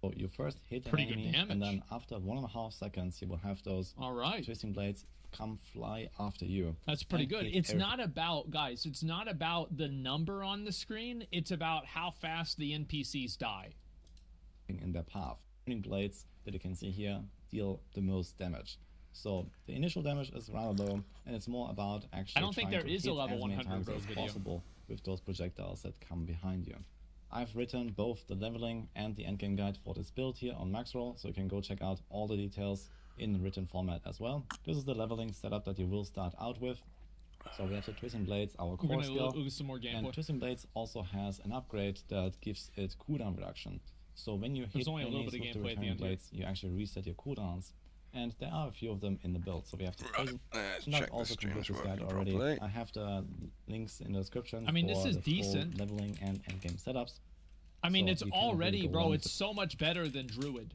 So you first hit an Pretty good enemy, damage. and then after 1.5 seconds, you will have those twisting blades come fly after you. That's pretty good. It's not about, guys, it's not about the number on the screen. It's about how fast the NPCs die. In their path. Twisting blades that you can see here deal the most damage. So the initial damage is rather low, and it's more about actually I don't think there is a level 100 as possible with those projectiles that come behind you. I've written both the leveling and the endgame guide for this build here on Maxroll, so you can go check out all the details in written format as well. This is the leveling setup that you will start out with. So we have the Twisting Blades, our core skill, and Twisting Blades also has an upgrade that gives it cooldown reduction. So when you hit enemies with the returning blades, you actually reset your cooldowns. And there are a few of them in the build, so we have to not also complete this guide already. I have the links in the description. I mean, this is decent. Leveling and endgame setups. I mean, it's already, bro. It's so much better than Druid.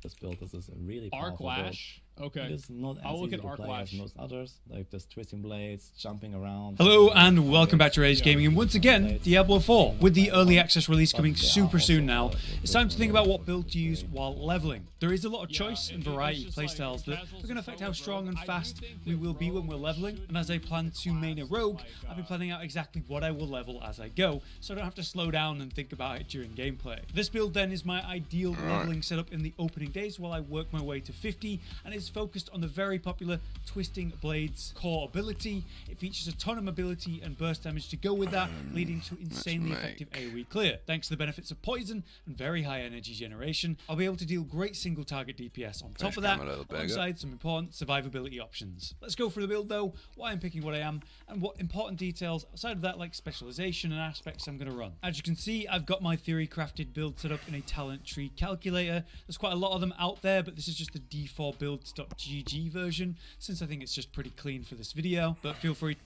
This build, this is a really powerful Arclash. build. Okay. It is not as easy to play as most others, like this Twisting Blades, jumping around. Hello and welcome back to Rage Gaming, and once again, Diablo 4. With the early access release coming super soon now, it's time to think about what build to use while leveling. There is a lot of choice and variety of playstyles that are going to affect how strong and fast we will be when we're leveling, and as I plan to main a rogue, I've been planning out exactly what I will level as I go, so I don't have to slow down and think about it during gameplay. This build then is my ideal leveling setup in the opening days while I work my way to 50, and is focused on the very popular Twisting Blades core ability. It features a ton of mobility and burst damage to go with that, leading to insanely effective AoE clear. Thanks to the benefits of poison and very high energy generation, I'll be able to deal great single target DPS on top of that, alongside some important survivability options. Let's go through the build though, why I'm picking what I am, and what important details outside of that, like specialization and aspects, I'm going to run. As you can see, I've got my theory crafted build set up in a talent tree calculator. There's quite a lot of them out there, but this is just the d4 builds.gg version, since I think it's just pretty clean for this video, but feel free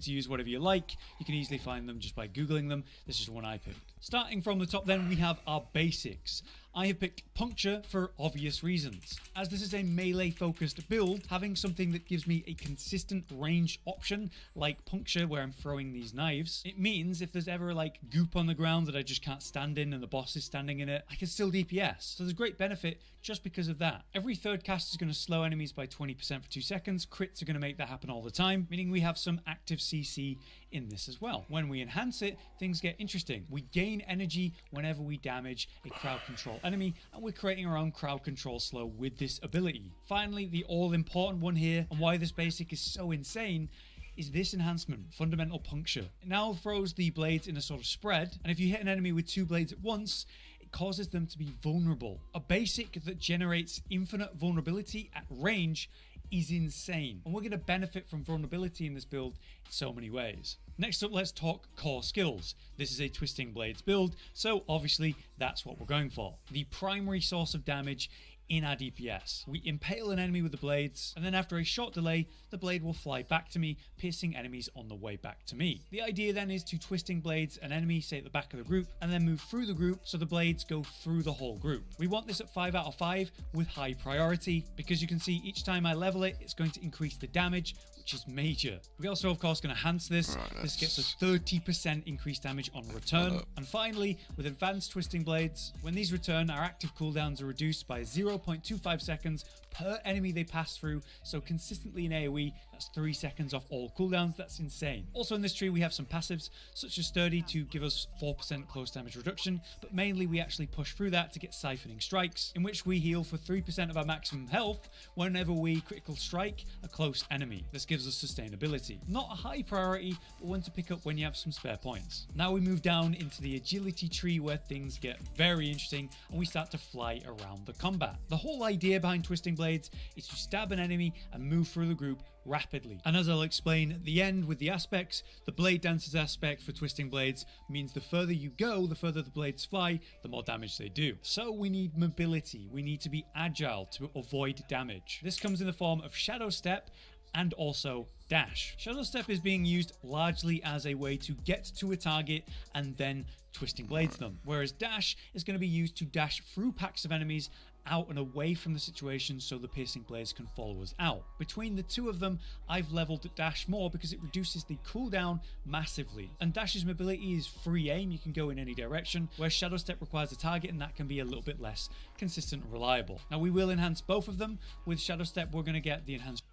to use whatever you like. You can easily find them just by googling them. This is the one I picked. Starting from the top then, we have our basics. I have picked Puncture for obvious reasons. As this is a melee focused build, having something that gives me a consistent range option like Puncture where I'm throwing these knives, it means if there's ever like goop on the ground that I just can't stand in and the boss is standing in it, I can still DPS. So there's great benefit just because of that. Every third cast is going to slow enemies by 20% for 2 seconds. Crits are going to make that happen all the time, meaning we have some active CC in this as well. When we enhance it, things get interesting. We gain energy whenever we damage a crowd control enemy, and we're creating our own crowd control slow with this ability. Finally, the all-important one here, and why this basic is so insane, is this enhancement, Fundamental Puncture. It now throws the blades in a sort of spread, and if you hit an enemy with 2 blades at once, it causes them to be vulnerable. A basic that generates infinite vulnerability at range is insane, and we're going to benefit from vulnerability in this build in so many ways. Next up, let's talk core skills. This is a Twisting Blades build, so obviously that's what we're going for. The primary source of damage in our DPS. We impale an enemy with the blades, and then after a short delay, the blade will fly back to me, piercing enemies on the way back to me. The idea then is to Twisting Blades an enemy, say at the back of the group, and then move through the group so the blades go through the whole group. We want this at 5 out of 5 with high priority, because you can see each time I level it, it's going to increase the damage, which is major. We also, of course, going to enhance this. This gets a 30% increased damage on return. And finally, with Advanced Twisting Blades, when these return, our active cooldowns are reduced by 0.25 seconds per enemy they pass through, so consistently in AoE, that's 3 seconds off all cooldowns. That's insane. Also in this tree we have some passives, such as Sturdy to give us 4% close damage reduction, but mainly we actually push through that to get Siphoning Strikes, in which we heal for 3% of our maximum health whenever we critical strike a close enemy. This gives us sustainability. Not a high priority, but one to pick up when you have some spare points. Now we move down into the agility tree where things get very interesting and we start to fly around the combat. The whole idea behind Twisting Blades is to stab an enemy and move through the group rapidly. And as I'll explain at the end with the aspects, the Blade Dancer's aspect for Twisting Blades means the further you go, the further the blades fly, the more damage they do. So we need mobility. We need to be agile to avoid damage. This comes in the form of Shadow Step and also dash. Shadow Step is being used largely as a way to get to a target and then Twisting Blades them, whereas dash is going to be used to dash through packs of enemies out and away from the situation so the piercing blades can follow us out. Between the two of them, I've leveled Dash more because it reduces the cooldown massively. And Dash's mobility is free aim, you can go in any direction, where Shadow Step requires a target and that can be a little bit less consistent and reliable. Now we will enhance both of them. With Shadow Step we're going to get the enhanced.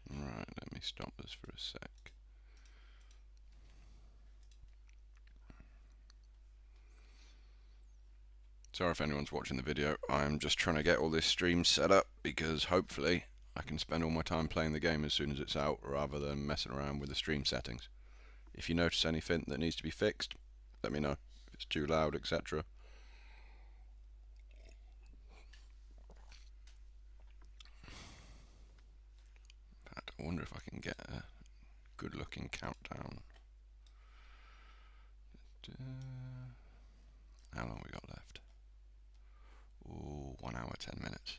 Right, let me stop this for a sec. Sorry if anyone's watching the video, I'm just trying to get all this stream set up because hopefully I can spend all my time playing the game as soon as it's out rather than messing around with the stream settings. If you notice anything that needs to be fixed, let me know. If it's too loud, etc. I wonder if I can get a good looking countdown. How long we got left? Ooh, 1 hour 10 minutes.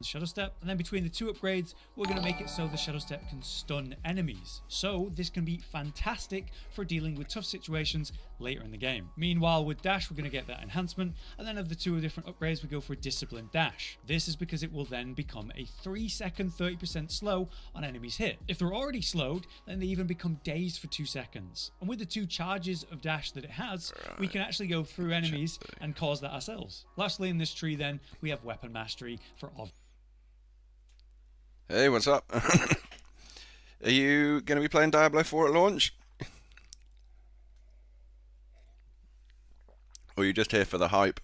Shadow Step, and then between the two upgrades we're going to make it so the Shadow Step can stun enemies, so this can be fantastic for dealing with tough situations later in the game. Meanwhile with Dash we're going to get that enhancement, and then of the two different upgrades we go for Disciplined Dash. This is because it will then become a 3-second 30% slow on enemies hit. If they're already slowed, then they even become dazed for 2 seconds, and with the 2 charges of Dash that it has, we can actually go through enemies and cause that ourselves. Lastly in this tree then we have Weapon Mastery for Hey, what's up? Are you going to be playing Diablo 4 at launch? Or are you just here for the hype?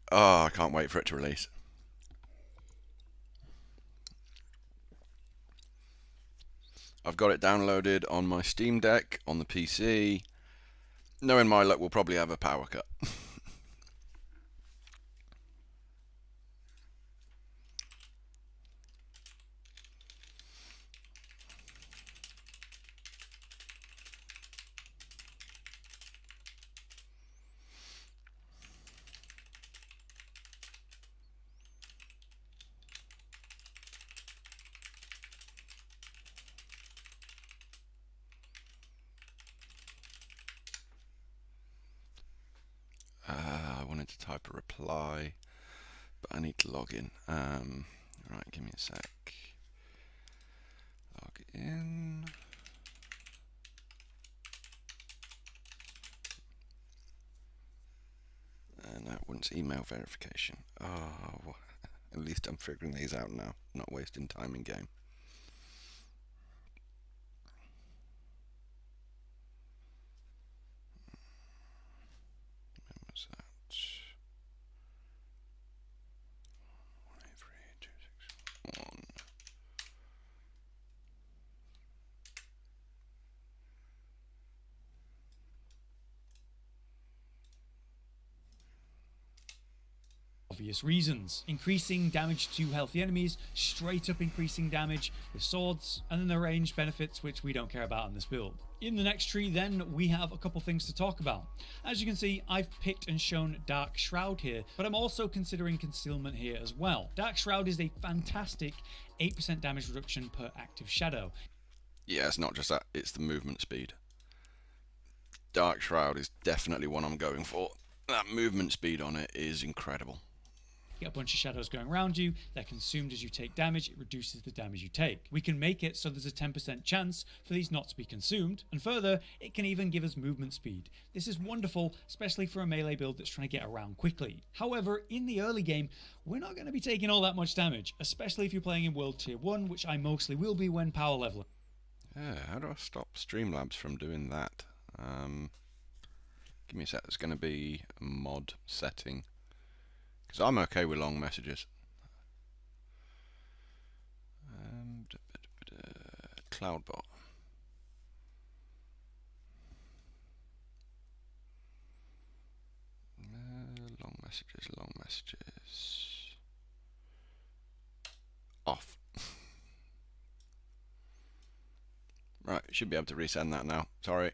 Oh, I can't wait for it to release. I've got it downloaded on my Steam Deck, on the PC. Knowing my luck, we'll probably have a power cut. I wanted to type a reply, but I need to log in. Right, give me a sec. Log in. And that wants email verification. Oh, at least I'm figuring these out now, not wasting time in game. When was that? 1832661. obvious reasons. Increasing damage to healthy enemies, straight up increasing damage with swords, and then the range benefits which we don't care about in this build. In the next tree then, we have a couple things to talk about. As you can see, I've picked and shown Dark Shroud here, but I'm also considering Concealment here as well. Dark Shroud is a fantastic 8% damage reduction per active shadow. Yeah, it's not just that, it's the movement speed. Dark Shroud is definitely one I'm going for. That movement speed on it is incredible. You get a bunch of shadows going around you, they're consumed as you take damage, it reduces the damage you take. We can make it so there's a 10% chance for these not to be consumed, and further, it can even give us movement speed. This is wonderful, especially for a melee build that's trying to get around quickly. However, in the early game, we're not going to be taking all that much damage, especially if you're playing in World Tier 1, which I mostly will be when power leveling. Yeah, how do I stop Streamlabs from doing that? Give me a sec, there's going to be a mod setting. Because I'm okay with long messages. Cloudbot. Long messages. Off. Right, should be able to resend that now. Sorry.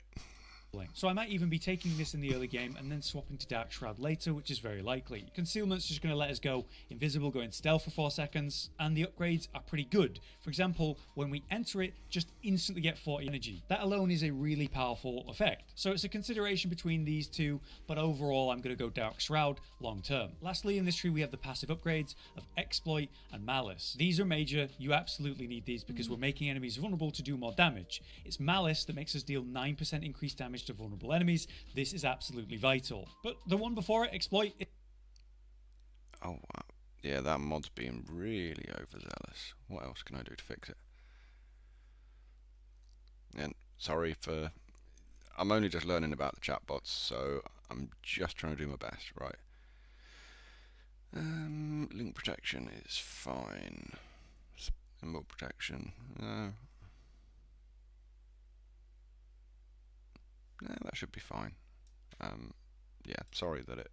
So I might even be taking this in the early game and then swapping to Dark Shroud later, which is very likely. Concealment's just going to let us go invisible, go in stealth for 4 seconds, and the upgrades are pretty good. For example, when we enter it, just instantly get 40 energy. That alone is a really powerful effect. So it's a consideration between these two, but overall I'm going to go Dark Shroud long term. Lastly, in this tree we have the passive upgrades of Exploit and Malice. These are major, you absolutely need these because we're making enemies vulnerable to do more damage. It's Malice that makes us deal 9% increased damage to vulnerable enemies. This is absolutely vital. But the one before it, Exploit... Oh, wow. Yeah, that mod's being really overzealous. What else can I do to fix it? And sorry for... I'm only just learning about the chatbots, so I'm just trying to do my best, right? Link protection is fine. Symbol protection, no. No, that should be fine. Yeah, sorry that it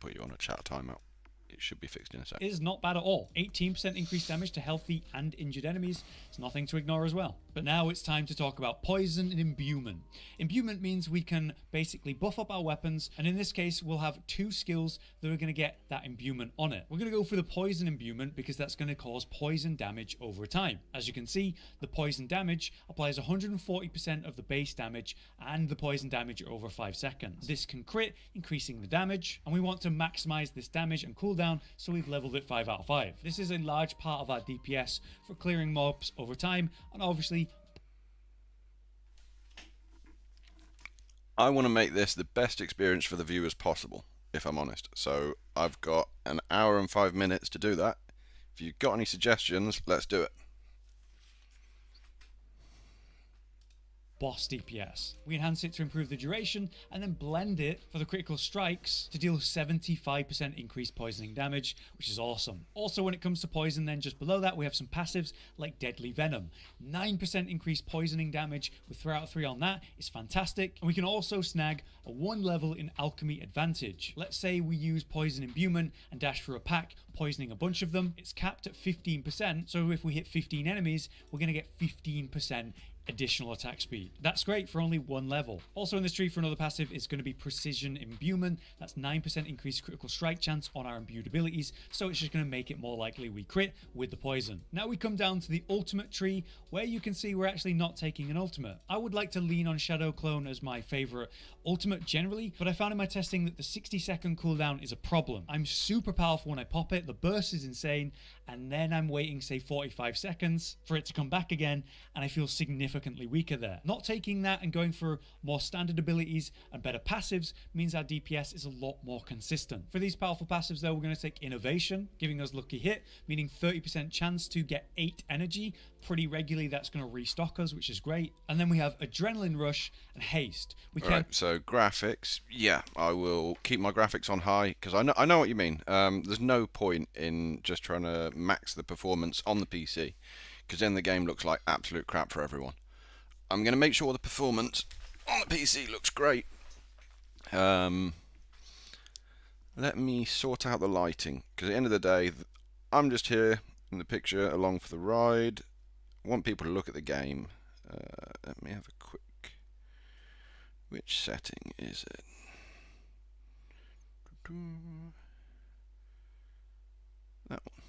put you on a chat timeout. It should be fixed in a sec. Is not bad at all. 18% increased damage to healthy and injured enemies. It's nothing to ignore as well. But now it's time to talk about poison and imbuement. Imbuement means we can basically buff up our weapons, and in this case we'll have 2 skills that are going to get that imbuement on it. We're going to go for the poison imbuement because that's going to cause poison damage over time. As you can see, the poison damage applies 140% of the base damage and the poison damage over 5 seconds. This can crit, increasing the damage, and we want to maximize this damage and cooldown, so we've leveled it 5 out of 5. This is a large part of our DPS for clearing mobs over time, and obviously I want to make this the best experience for the viewers possible, if I'm honest. So I've got an hour and 5 minutes to do that. If you've got any suggestions, let's do it. boss DPS. We enhance it to improve the duration and then blend it for the critical strikes to deal 75% increased poisoning damage, which is awesome. Also, when it comes to poison, then just below that we have some passives like Deadly Venom. 9% increased poisoning damage with 3 out of 3 on that is fantastic, and we can also snag a 1 level in alchemy advantage. Let's say we use poison imbuement and dash through a pack, poisoning a bunch of them. It's capped at 15%, so if we hit 15 enemies, we're going to get 15% additional attack speed. That's great for only 1 level. Also in this tree for another passive is going to be precision imbuement. That's 9% increased critical strike chance on our imbued abilities, so it's just going to make it more likely we crit with the poison. Now we come down to the ultimate tree, where you can see we're actually not taking an ultimate. I would like to lean on Shadow Clone as my favorite ultimate generally, but I found in my testing that the 60-second cooldown is a problem. I'm super powerful when I pop it, the burst is insane, and then I'm waiting say 45 seconds for it to come back again, and I feel significantly weaker there. Not taking that and going for more standard abilities and better passives means our DPS is a lot more consistent. For these powerful passives though, we're going to take Innovation, giving us Lucky Hit, meaning 30% chance to get 8 energy pretty regularly. That's going to restock us, which is great. And then we have Adrenaline Rush and Haste. Right, so graphics, yeah, I will keep my graphics on high because I know what you mean. There's no point in just trying to max the performance on the PC because then the game looks like absolute crap for everyone. I'm going to make sure the performance on the PC looks great. Let me sort out the lighting because at the end of the day, I'm just here in the picture along for the ride. I want people to look at the game. Let me have a quick... Which setting is it? That one.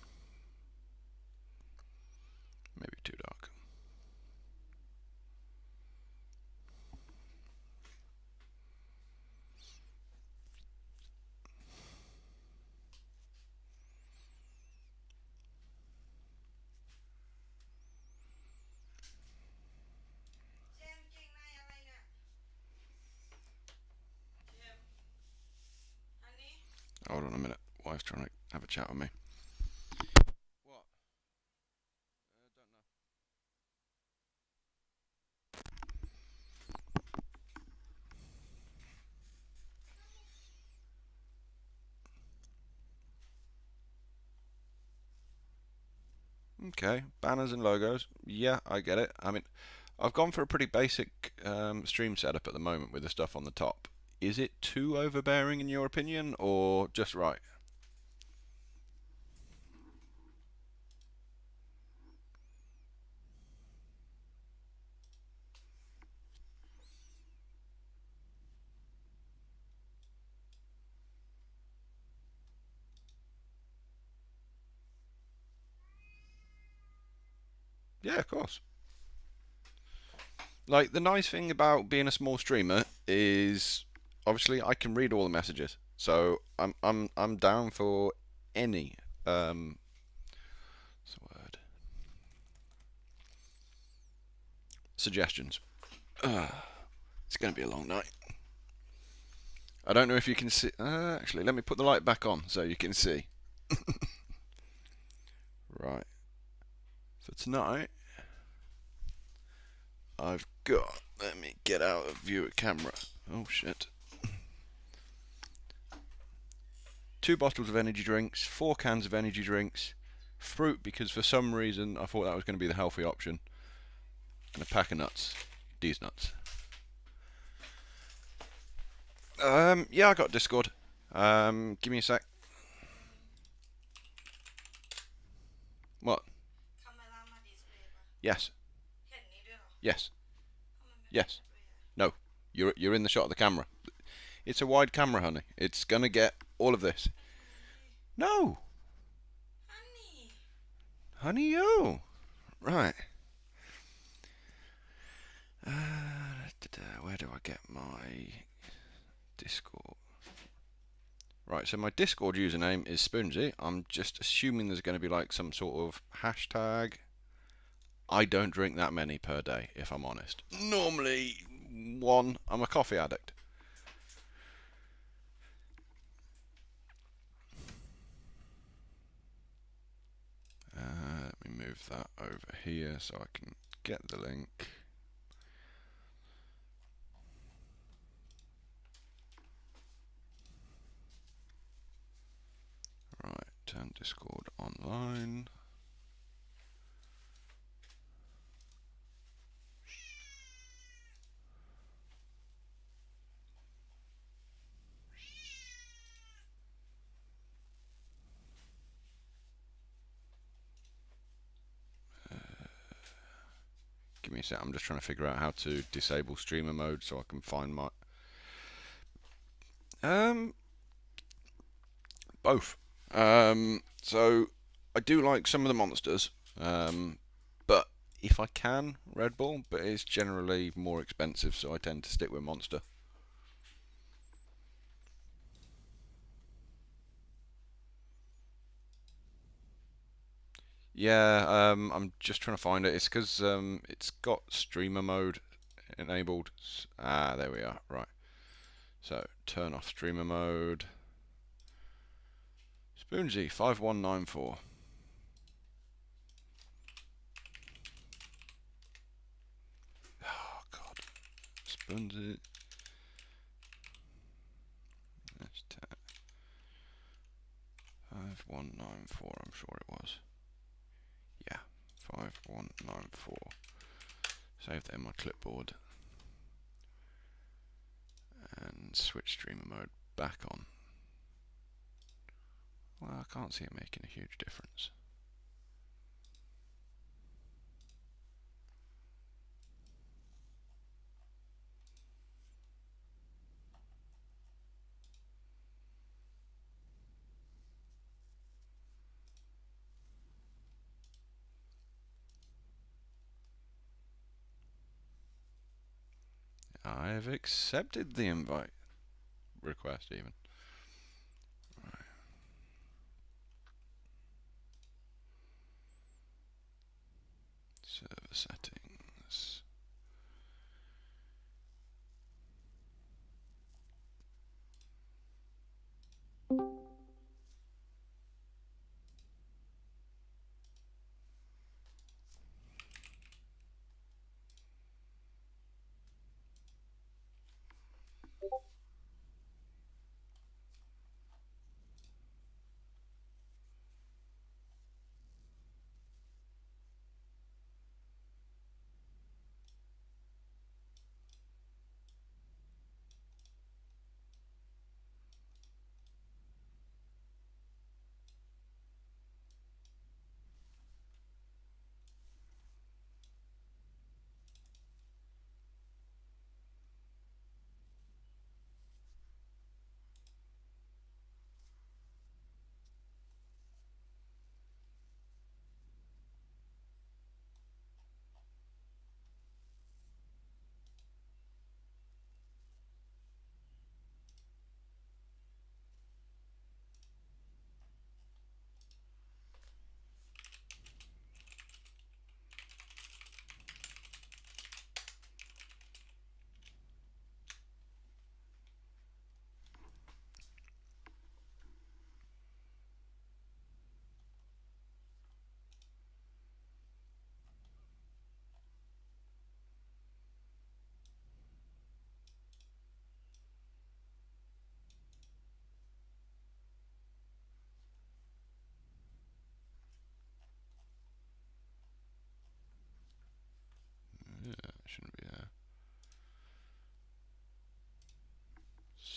Maybe too dark. Hold on a minute. Wife's trying to have a chat with me. What? Don't know. Okay, banners and logos. Yeah, I get it. I mean, I've gone for a pretty basic stream setup at the moment with the stuff on the top. Is it too overbearing in your opinion, or just right? Yeah, of course. Like, the nice thing about being a small streamer is obviously I can read all the messages. So I'm down for any what's the word? Suggestions. It's going to be a long night. I don't know if you can see. Actually, let me put the light back on so you can see. Right. For tonight, I've got. Let me get out of view of camera. Oh shit. 2 bottles of energy drinks, 4 cans of energy drinks, fruit because for some reason I thought that was going to be the healthy option, and a pack of nuts. These nuts. Yeah, I got Discord. Give me a sec. What? Yes. Yes. Yes. No. You're in the shot of the camera. It's a wide camera, honey. It's gonna get all of this. No. Honey, you. Right. Where do I get my Discord? Right, so my Discord username is Spoonsy. I'm just assuming there's going to be like some sort of hashtag. I don't drink that many per day, if I'm honest. Normally 1. I'm a coffee addict. Let me move that over here so I can get the link. Right, turn Discord online. Give me a sec, I'm just trying to figure out how to disable streamer mode so I can find my... Both. So, I do like some of the monsters, but if I can, Red Bull, but it's generally more expensive, so I tend to stick with Monster. Yeah, I'm just trying to find it. It's because it's got streamer mode enabled. Ah, there we are. Right. So turn off streamer mode. Spoonsy 5194. Oh God. Spoonsy. That's 5194. I'm sure it was. Yeah, 5194. Save that in my clipboard. And switch streamer mode back on. Well, I can't see it making a huge difference. I've accepted the invite request even. Right. Server settings.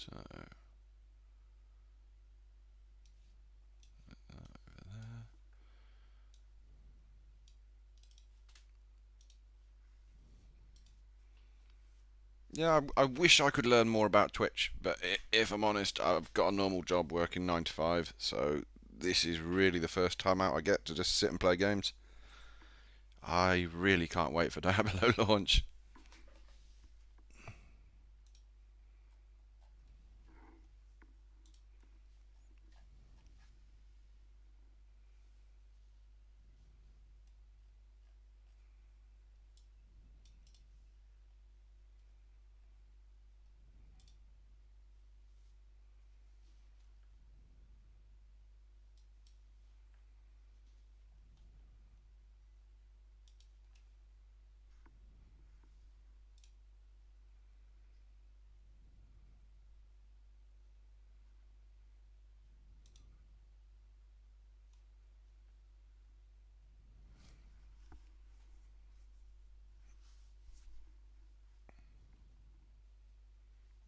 So yeah, I wish I could learn more about Twitch, but if I'm honest, I've got a normal job working 9 to 5, so this is really the first time out I get to just sit and play games. I really can't wait for Diablo launch.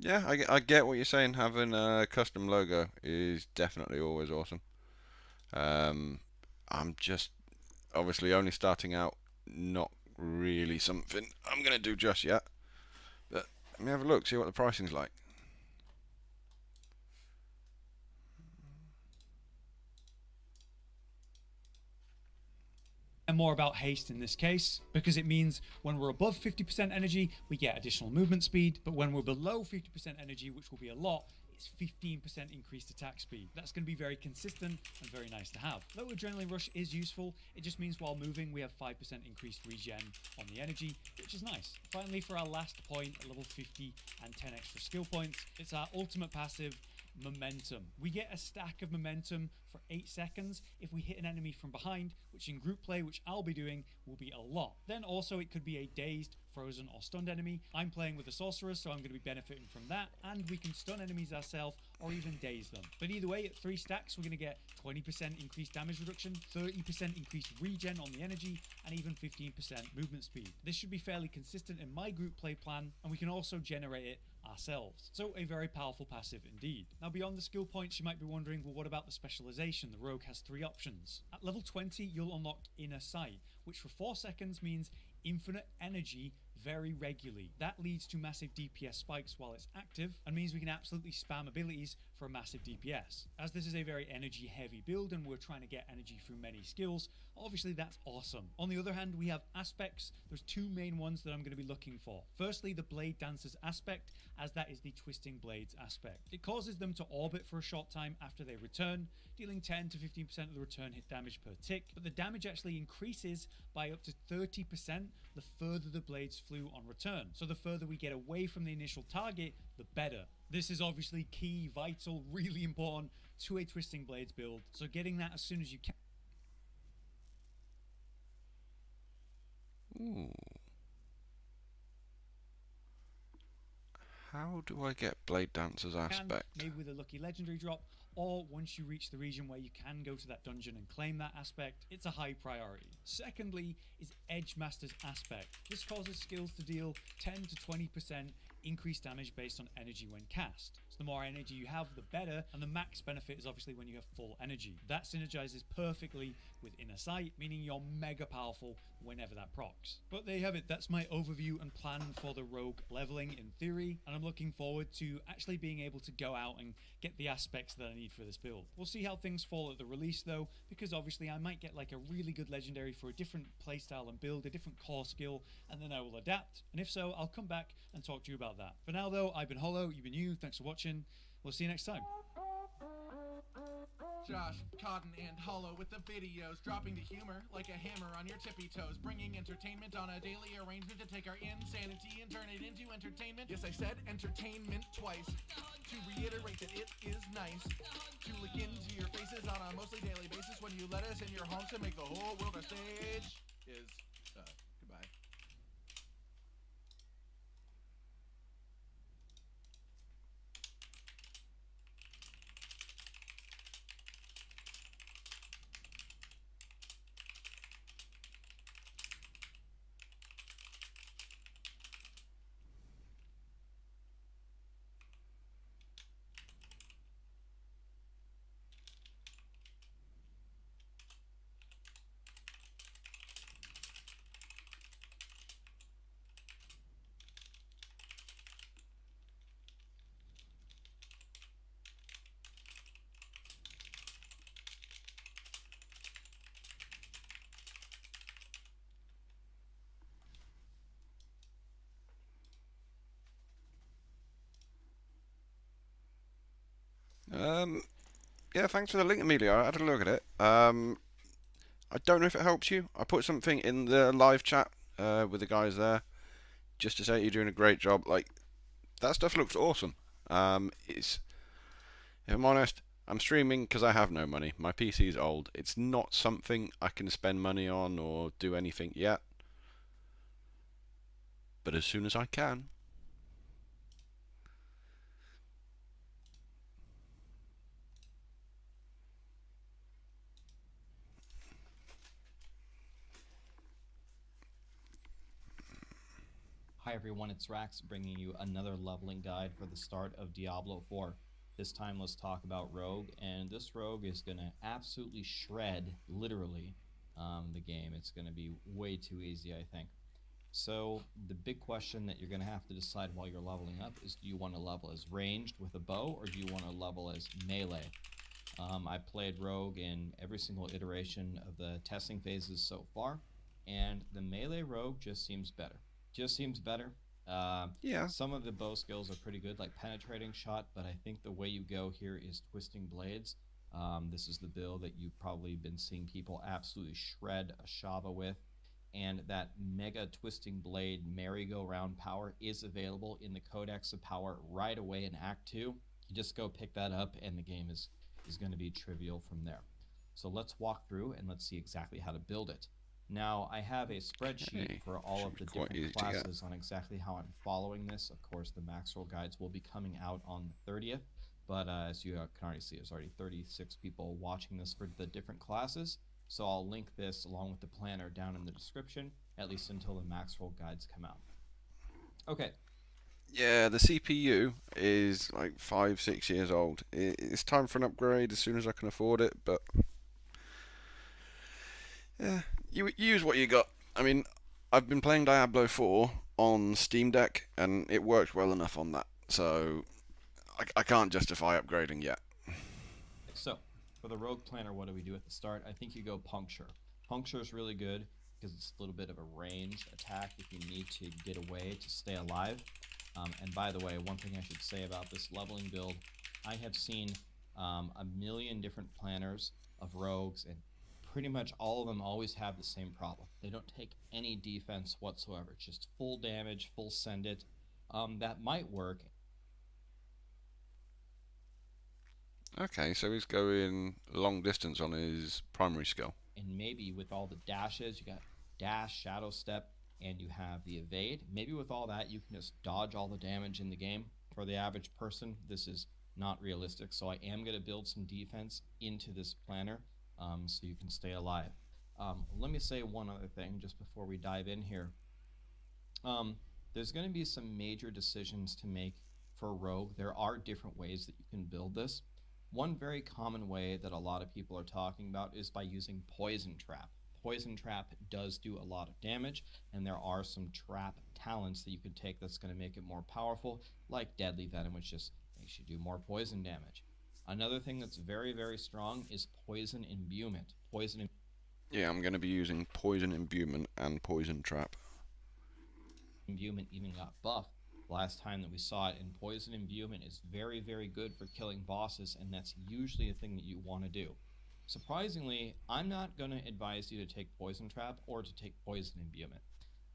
Yeah, I get what you're saying. Having a custom logo is definitely always awesome. I'm just obviously only starting out, not really something I'm going to do just yet. But let me have a look, see what the pricing's like. And more about haste in this case, because it means when we're above 50% energy, we get additional movement speed, but when we're below 50% energy, which will be a lot, it's 15% increased attack speed. That's going to be very consistent and very nice to have. Though Adrenaline Rush is useful, it just means while moving, we have 5% increased regen on the energy, which is nice. Finally, for our last point, at level 50 and 10 extra skill points, it's our ultimate passive, Momentum. We get a stack of momentum for 8 seconds if we hit an enemy from behind, which in group play, which I'll be doing, will be a lot. Then also it could be a dazed, frozen or stunned enemy. I'm playing with a sorcerer, so I'm going to be benefiting from that, and we can stun enemies ourselves or even daze them. But either way, at 3 stacks, we're going to get 20% increased damage reduction, 30% increased regen on the energy, and even 15% movement speed. This should be fairly consistent in my group play plan, and we can also generate it ourselves. So a very powerful passive indeed. Now beyond the skill points, you might be wondering, well, what about the specialization? The rogue has 3 options. At level 20, you'll unlock Inner Sight, which for 4 seconds means infinite energy very regularly. That leads to massive DPS spikes while it's active, and means we can absolutely spam abilities for a massive DPS. As this is a very energy heavy build and we're trying to get energy through many skills, obviously that's awesome. On the other hand, we have aspects. There's 2 main ones that I'm going to be looking for. Firstly, the Blade Dancer's aspect, as that is the Twisting Blades aspect. It causes them to orbit for a short time after they return, dealing 10 to 15% of the return hit damage per tick, but the damage actually increases by up to 30% the further the blades flew on return. So the further we get away from the initial target, the better. This is obviously key, vital, really important to a Twisting Blades build, so getting that as soon as you can. Ooh. How do I get Blade Dancer's aspect? Maybe with a lucky legendary drop, or once you reach the region where you can go to that dungeon and claim that aspect, it's a high priority. Secondly is Edge Master's aspect. This causes skills to deal 10 to 20% increased damage based on energy when cast. So the more energy you have, the better, and the max benefit is obviously when you have full energy. That synergizes perfectly with Inner Sight, meaning you're mega powerful whenever that procs. But there you have it, that's my overview and plan for the rogue leveling in theory, and I'm looking forward to actually being able to go out and get the aspects that I need for this build. We'll see how things fall at the release though, because obviously I might get like a really good legendary for a different playstyle and build, a different core skill, and then I will adapt, and if so, I'll come back and talk to you about that. For now though, I've been Hollow, you've been you, thanks for watching, we'll see you next time. Josh, Cotton, and Hollow with the videos, dropping the humor like a hammer on your tippy toes, bringing entertainment on a daily arrangement to take our insanity and turn it into entertainment. Yes, I said entertainment twice, to reiterate that it is nice to look into your faces on a mostly daily basis when you let us in your homes to make the whole world a stage. Goodbye. Yeah, thanks for the link, Amelia. I had a look at it. I don't know if it helps you. I put something in the live chat with the guys there, just to say you're doing a great job. Like, that stuff looks awesome. If I'm honest, I'm streaming because I have no money. My PC's old. It's not something I can spend money on or do anything yet. But as soon as I can. Hi everyone, it's Rax bringing you another leveling guide for the start of Diablo 4. This time let's talk about Rogue, and this Rogue is going to absolutely shred, literally, the game. It's going to be way too easy, I think. So the big question that you're going to have to decide while you're leveling up is, do you want to level as ranged with a bow, or do you want to level as melee? I played Rogue in every single iteration of the testing phases so far, and the melee Rogue just seems better. Yeah. Some of the bow skills are pretty good, like penetrating shot, but I think the way you go here is twisting blades. This is the build that you've probably been seeing people absolutely shred a Shava with, and that mega twisting blade merry-go-round power is available in the Codex of Power right away in Act 2. You just go pick that up, and the game is going to be trivial from there. So let's walk through and let's see exactly how to build it. Now, I have a spreadsheet for all of the different classes on exactly how I'm following this. Of course, the max roll guides will be coming out on the 30th, but as you can already see, there's already 36 people watching this for the different classes, so I'll link this along with the planner down in the description, at least until the max roll guides come out. Okay. Yeah, the CPU is like 5-6 years old. It's time for an upgrade as soon as I can afford it, but yeah, you use what you got. I mean, I've been playing Diablo 4 on Steam Deck, and it works well enough on that, so I can't justify upgrading yet. So, for the Rogue Planner, what do we do at the start? I think you go Puncture. Puncture is really good because it's a little bit of a ranged attack if you need to get away to stay alive. And by the way, one thing I should say about this leveling build, I have seen a million different planners of rogues, and pretty much all of them always have the same problem. They don't take any defense whatsoever, just full damage, full send it. That might work. Okay, so he's going long distance on his primary skill. And maybe with all the dashes, you got dash, shadow step, and you have the evade. Maybe with all that, you can just dodge all the damage in the game. For the average person, this is not realistic, so I am going to build some defense into this planner so you can stay alive. Let me say one other thing just before we dive in here. There's going to be some major decisions to make for Rogue. There are different ways that you can build this. One very common way that a lot of people are talking about is by using Poison Trap. Poison Trap does do a lot of damage, and there are some trap talents that you can take that's going to make it more powerful, like Deadly Venom, which just makes you do more poison damage. Another thing that's very, very strong is Poison Imbuement. Yeah, I'm going to be using Poison Imbuement and Poison Trap. Imbuement even got buffed last time that we saw it, and Poison Imbuement is very, very good for killing bosses, and that's usually a thing that you want to do. Surprisingly, I'm not going to advise you to take Poison Trap or to take Poison Imbuement.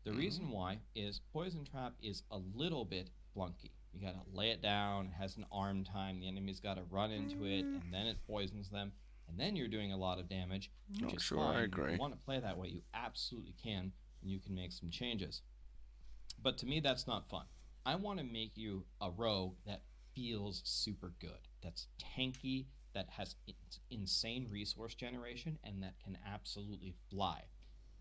The reason why is Poison Trap is a little bit flunky. You gotta lay it down, it has an arm time, the enemy's gotta run into it, and then it poisons them, and then you're doing a lot of damage, which is fine. I agree. If you want to play that way, you absolutely can, and you can make some changes. But to me, that's not fun. I want to make you a rogue that feels super good, that's tanky, that has insane resource generation, and that can absolutely fly.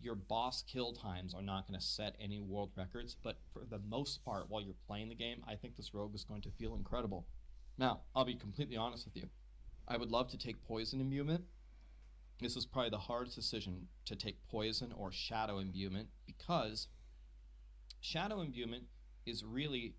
Your boss kill times are not going to set any world records, but for the most part, while you're playing the game, I think this rogue is going to feel incredible. Now, I'll be completely honest with you. I would love to take Poison Imbuement. This is probably the hardest decision, to take Poison or Shadow Imbuement, because Shadow Imbuement is really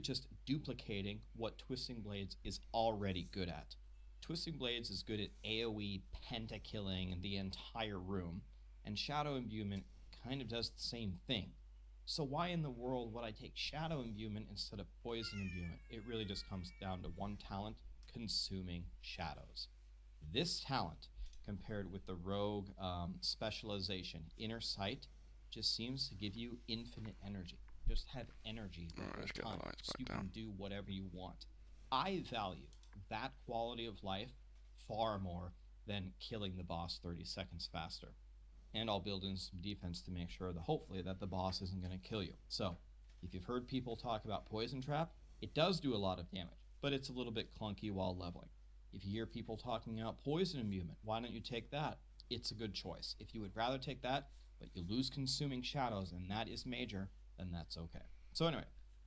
just duplicating what Twisting Blades is already good at. Twisting Blades is good at AoE pentakilling the entire room, and Shadow Imbuement kind of does the same thing. So why in the world would I take Shadow Imbuement instead of Poison Imbuement? It really just comes down to one talent, Consuming Shadows. This talent, compared with the rogue specialization Inner Sight, just seems to give you infinite energy. Just have energy the whole let's get the time, lights so back you down. can do whatever you want. I value that quality of life far more than killing the boss 30 seconds faster. And I'll build in some defense to make sure that hopefully that the boss isn't going to kill you. So, if you've heard people talk about Poison Trap, it does do a lot of damage, but it's a little bit clunky while leveling. If you hear people talking about Poison Imbuement, why don't you take that? It's a good choice. If you would rather take that, but you lose Consuming Shadows, and that is major, then that's okay. So anyway,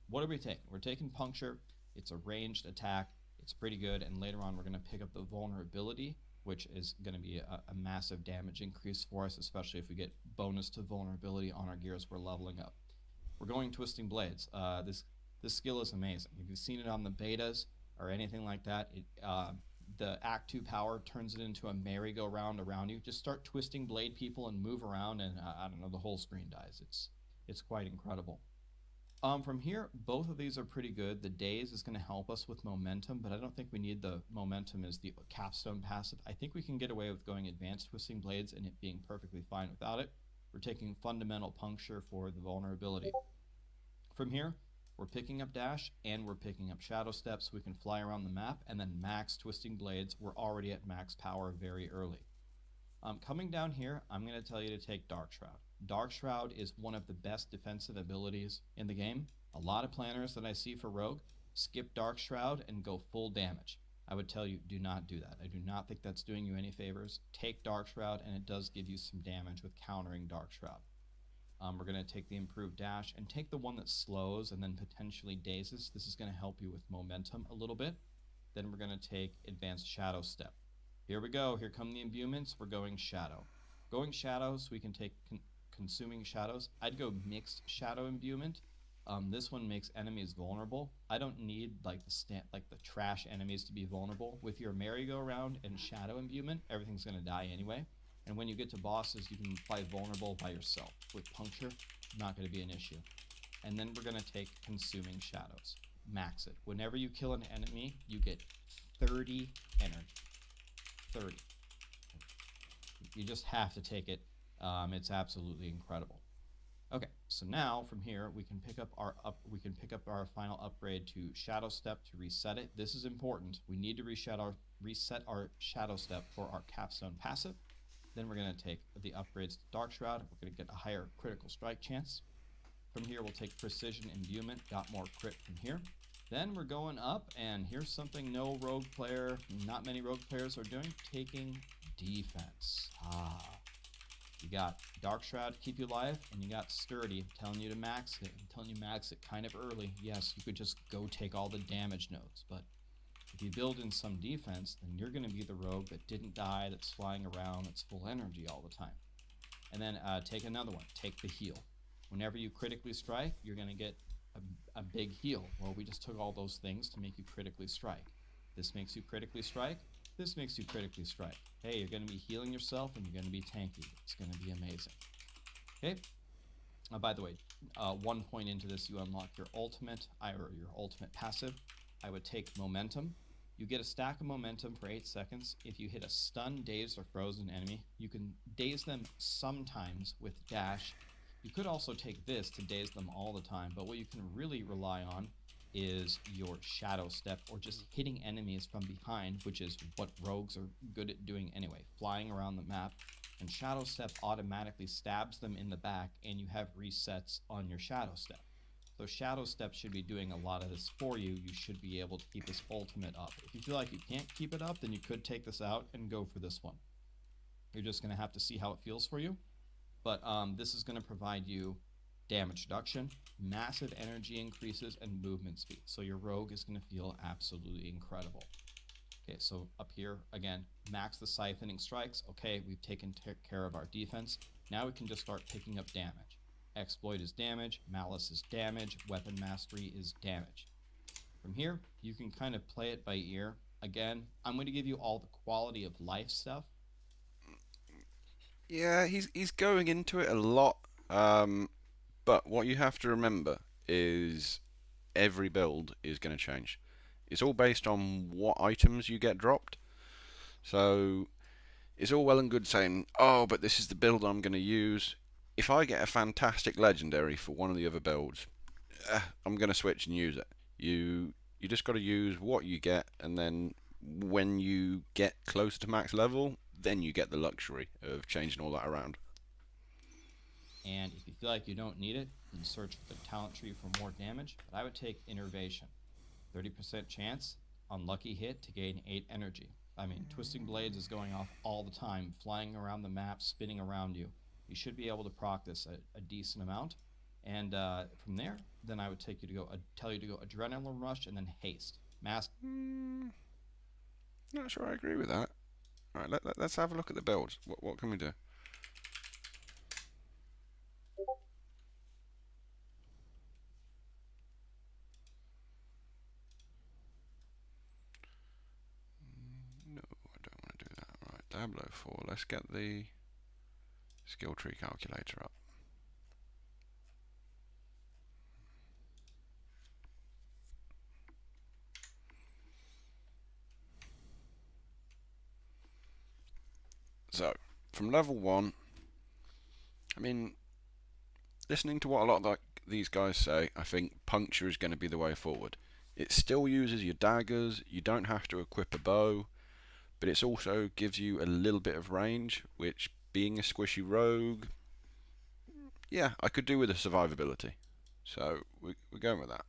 what are we taking? We're taking Puncture. It's a ranged attack. It's pretty good, and later on we're going to pick up the Vulnerability, which is going to be a massive damage increase for us, especially if we get bonus to vulnerability on our gears we're leveling up. We're going Twisting Blades. This skill is amazing. If you've seen it on the betas or anything like that, the Act 2 power turns it into a merry-go-round around you. Just start twisting blade people and move around, and I don't know, the whole screen dies. It's quite incredible. From here, both of these are pretty good. The Daze is going to help us with momentum, but I don't think we need the momentum as the capstone passive. I think we can get away with going Advanced Twisting Blades and it being perfectly fine without it. We're taking Fundamental Puncture for the vulnerability. From here, we're picking up Dash and we're picking up Shadow Step so we can fly around the map, and then max Twisting Blades. We're already at max power very early. Coming down here, I'm going to tell you to take Dark Shroud. Dark Shroud is one of the best defensive abilities in the game. A lot of planners that I see for Rogue skip Dark Shroud and go full damage. I would tell you, do not do that. I do not think that's doing you any favors. Take Dark Shroud, and it does give you some damage with countering Dark Shroud. We're going to take the improved dash and take the one that slows and then potentially dazes. This is going to help you with momentum a little bit. Then we're going to take advanced shadow step. Here we go. Here come the imbuements. We're going shadow. Going shadow, so we can take consuming shadows. I'd go mixed shadow imbuement. This one makes enemies vulnerable. I don't need like the trash enemies to be vulnerable. With your merry-go-round and shadow imbuement, everything's going to die anyway. And when you get to bosses, you can apply vulnerable by yourself. With puncture, not going to be an issue. And then we're going to take consuming shadows. Max it. Whenever you kill an enemy, you get 30 energy. 30. You just have to take it. It's absolutely incredible. Okay, so now from here we can pick up our final upgrade to Shadow Step to reset it. This is important. We need to reset our Shadow Step for our capstone passive. Then we're going to take the upgrades to Dark Shroud. We're going to get a higher critical strike chance. From here we'll take Precision Imbuement, got more crit from here. Then we're going up, and here's something not many rogue players are doing, taking defense. You got Dark Shroud to keep you alive, and you got Sturdy telling you to max it. I'm telling you max it kind of early. Yes, you could just go take all the damage nodes, but if you build in some defense, then you're going to be the rogue that didn't die, that's flying around, that's full energy all the time. And then take another one, take the heal. Whenever you critically strike, you're going to get a big heal. Well, we just took all those things to make you critically strike. This makes you critically strike. This makes you critically strike. Hey, you're going to be healing yourself and you're going to be tanky. It's going to be amazing. Okay. By the way, 1 point into this, you unlock your ultimate passive. I would take momentum. You get a stack of momentum for 8 seconds. If you hit a stun, dazed, or frozen enemy, you can daze them sometimes with dash. You could also take this to daze them all the time, but what you can really rely on is your Shadow Step, or just hitting enemies from behind, which is what rogues are good at doing anyway, flying around the map. And Shadow Step automatically stabs them in the back, and you have resets on your Shadow Step. So Shadow Step should be doing a lot of this for you. You should be able to keep this ultimate up. If you feel like you can't keep it up, then you could take this out and go for this one. You're just going to have to see how it feels for you. But this is going to provide you damage reduction, massive energy increases, and movement speed. So your rogue is going to feel absolutely incredible. Okay, so up here, again, max the siphoning strikes. Okay, we've taken care of our defense. Now we can just start picking up damage. Exploit is damage, Malice is damage, Weapon Mastery is damage. From here, you can kind of play it by ear. Again, I'm going to give you all the quality of life stuff. Yeah, he's going into it a lot, but what you have to remember is every build is going to change. It's all based on what items you get dropped. So it's all well and good saying, oh, but this is the build I'm going to use. If I get a fantastic legendary for one of the other builds, I'm going to switch and use it. You just got to use what you get, and then when you get close to max level, then you get the luxury of changing all that around. And if you feel like you don't need it, then search the talent tree for more damage. But I would take Innervation. 30% chance, unlucky hit to gain 8 energy. I mean, Twisting Blades is going off all the time, flying around the map, spinning around you. You should be able to proc this a decent amount. And from there, then I would take you to go, tell you to go Adrenaline Rush and then Haste. Mask. Not sure I agree with that. All right, let's have a look at the builds. What can we do? No, I don't want to do that. Right, Diablo 4. Let's get the skill tree calculator up. So, from level 1, I mean, listening to what a lot of these guys say, I think Puncture is going to be the way forward. It still uses your daggers, you don't have to equip a bow, but it also gives you a little bit of range, which, being a squishy rogue, yeah, I could do with a survivability. So, we're going with that.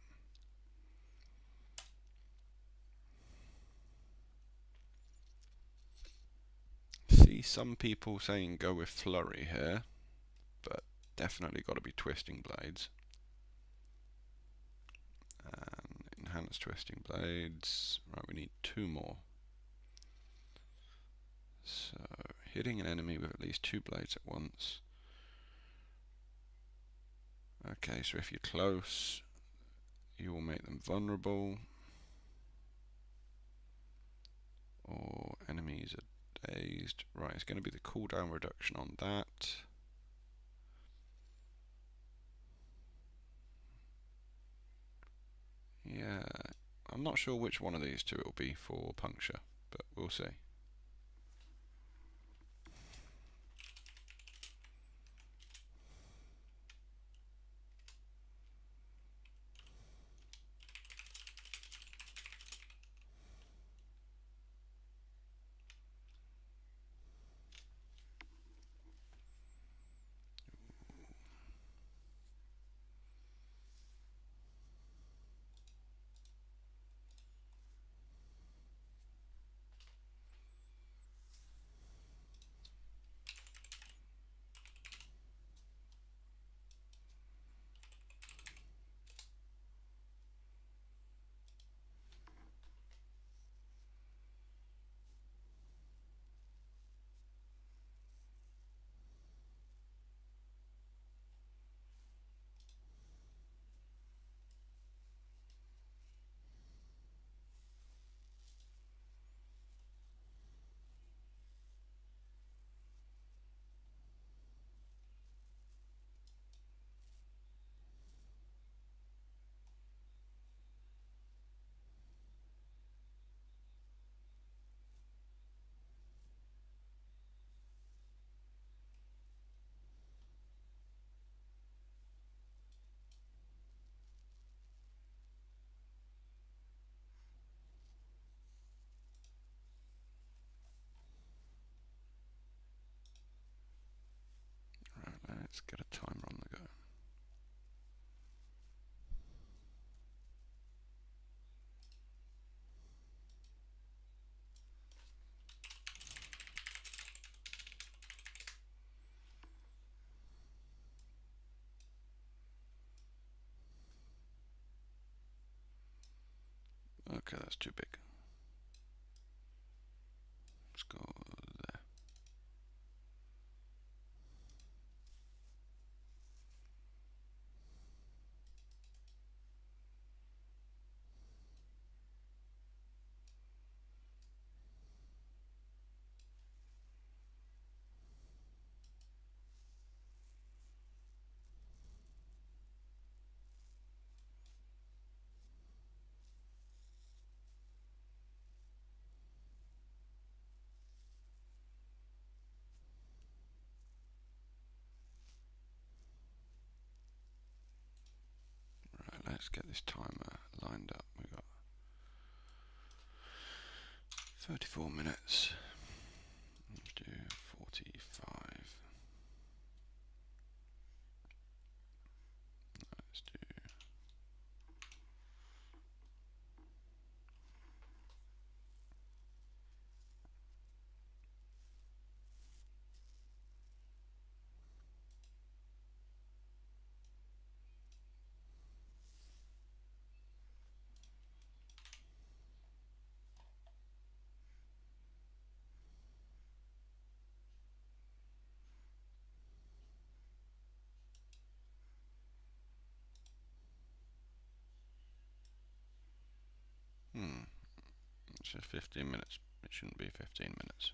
See some people saying go with Flurry here, but definitely got to be Twisting Blades. And Enhanced Twisting Blades. Right, we need 2 more. So, hitting an enemy with at least 2 blades at once. Okay, so if you're close, you will make them vulnerable. Or enemies are dazed. Right, it's going to be the cooldown reduction on that. Yeah, I'm not sure which one of these two it will be for Puncture, but we'll see. Right, let's get a timer on the go. Okay, that's too big. Let's go there. let's get this timer lined up. We've got 34 minutes. Let's do 45. Let's do it's just 15 minutes. It shouldn't be 15 minutes.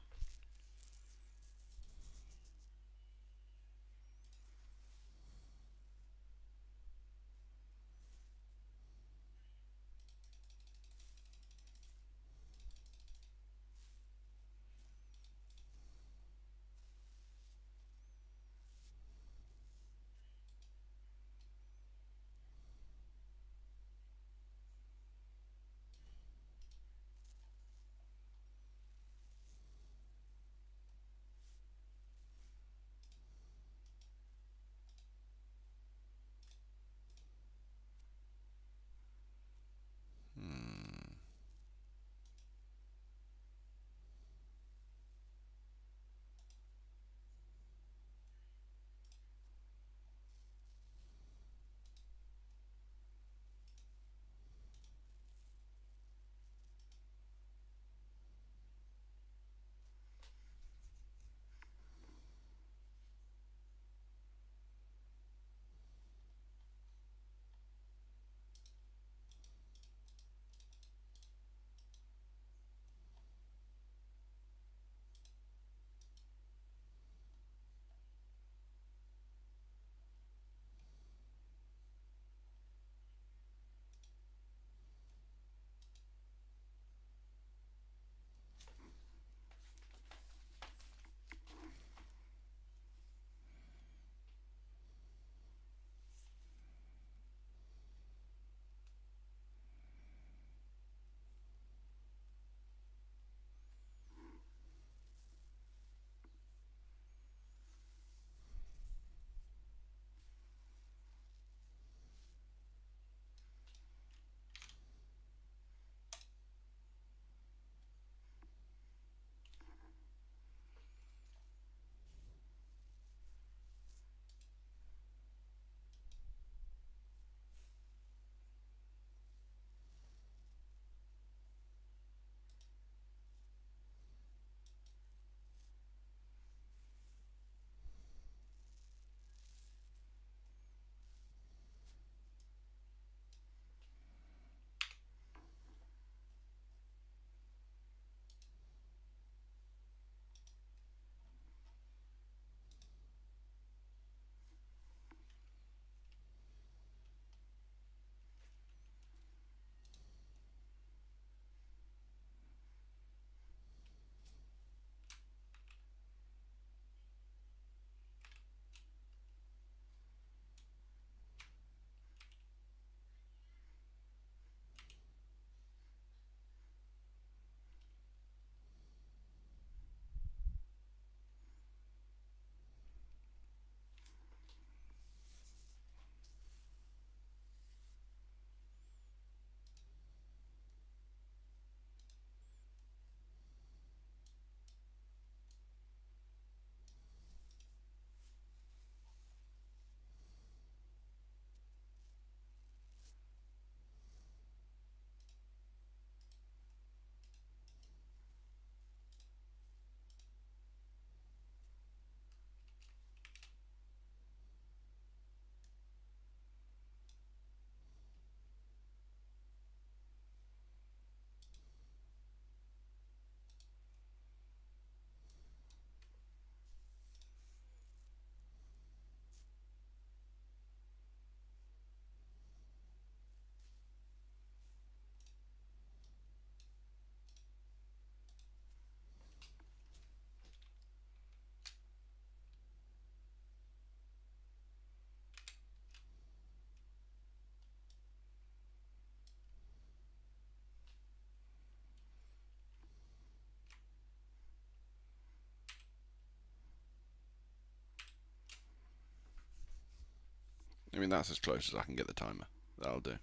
I mean, that's as close as I can get the timer. That'll do.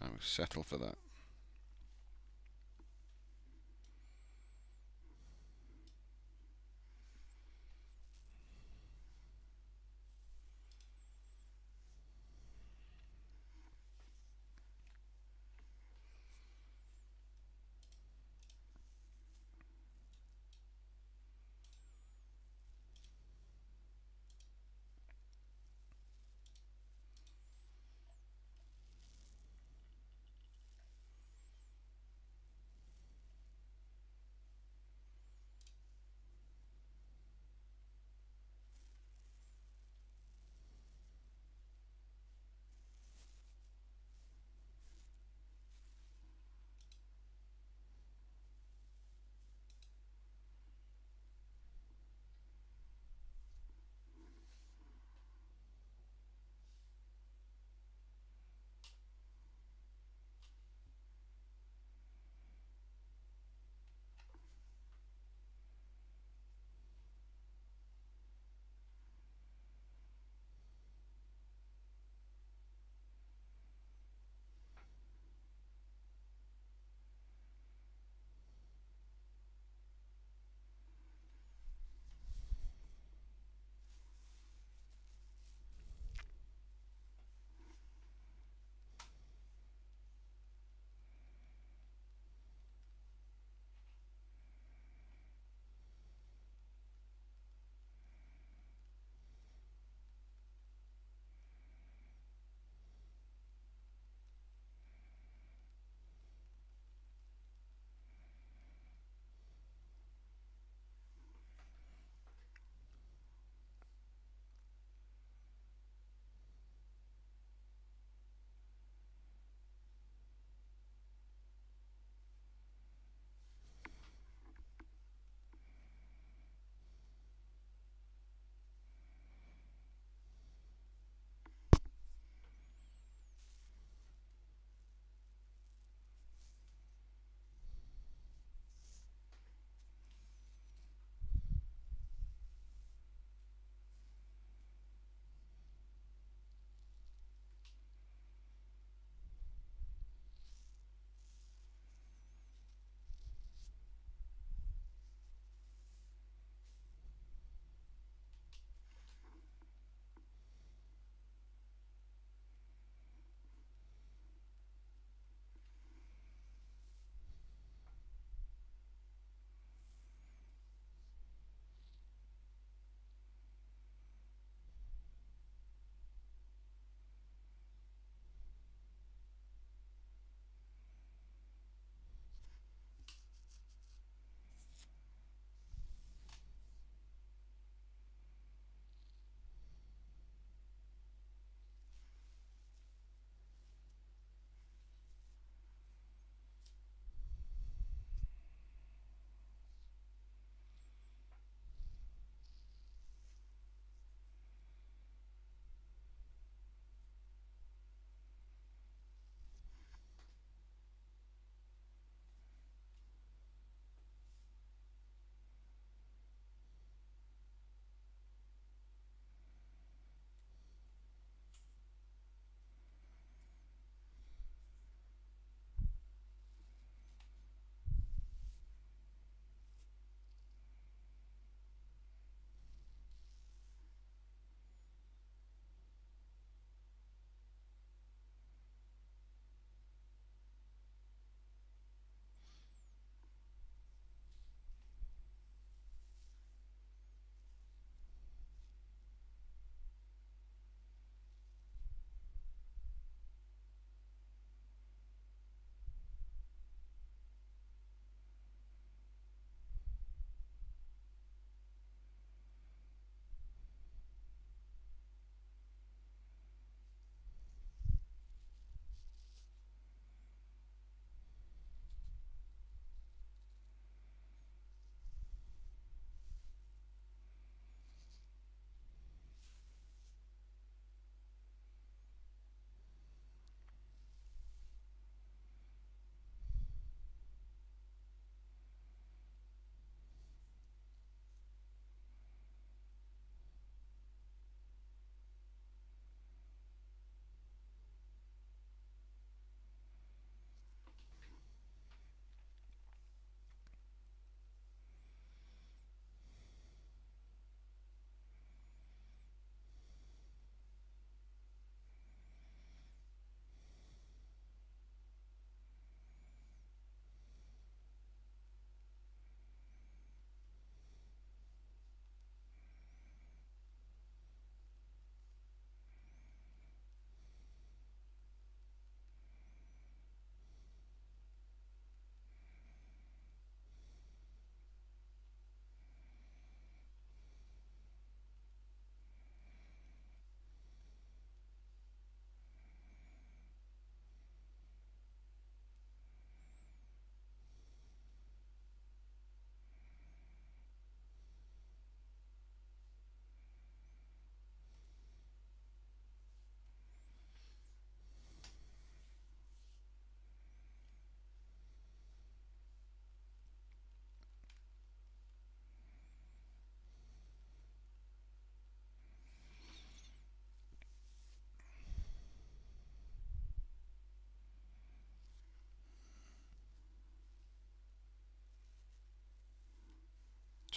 I will settle for that.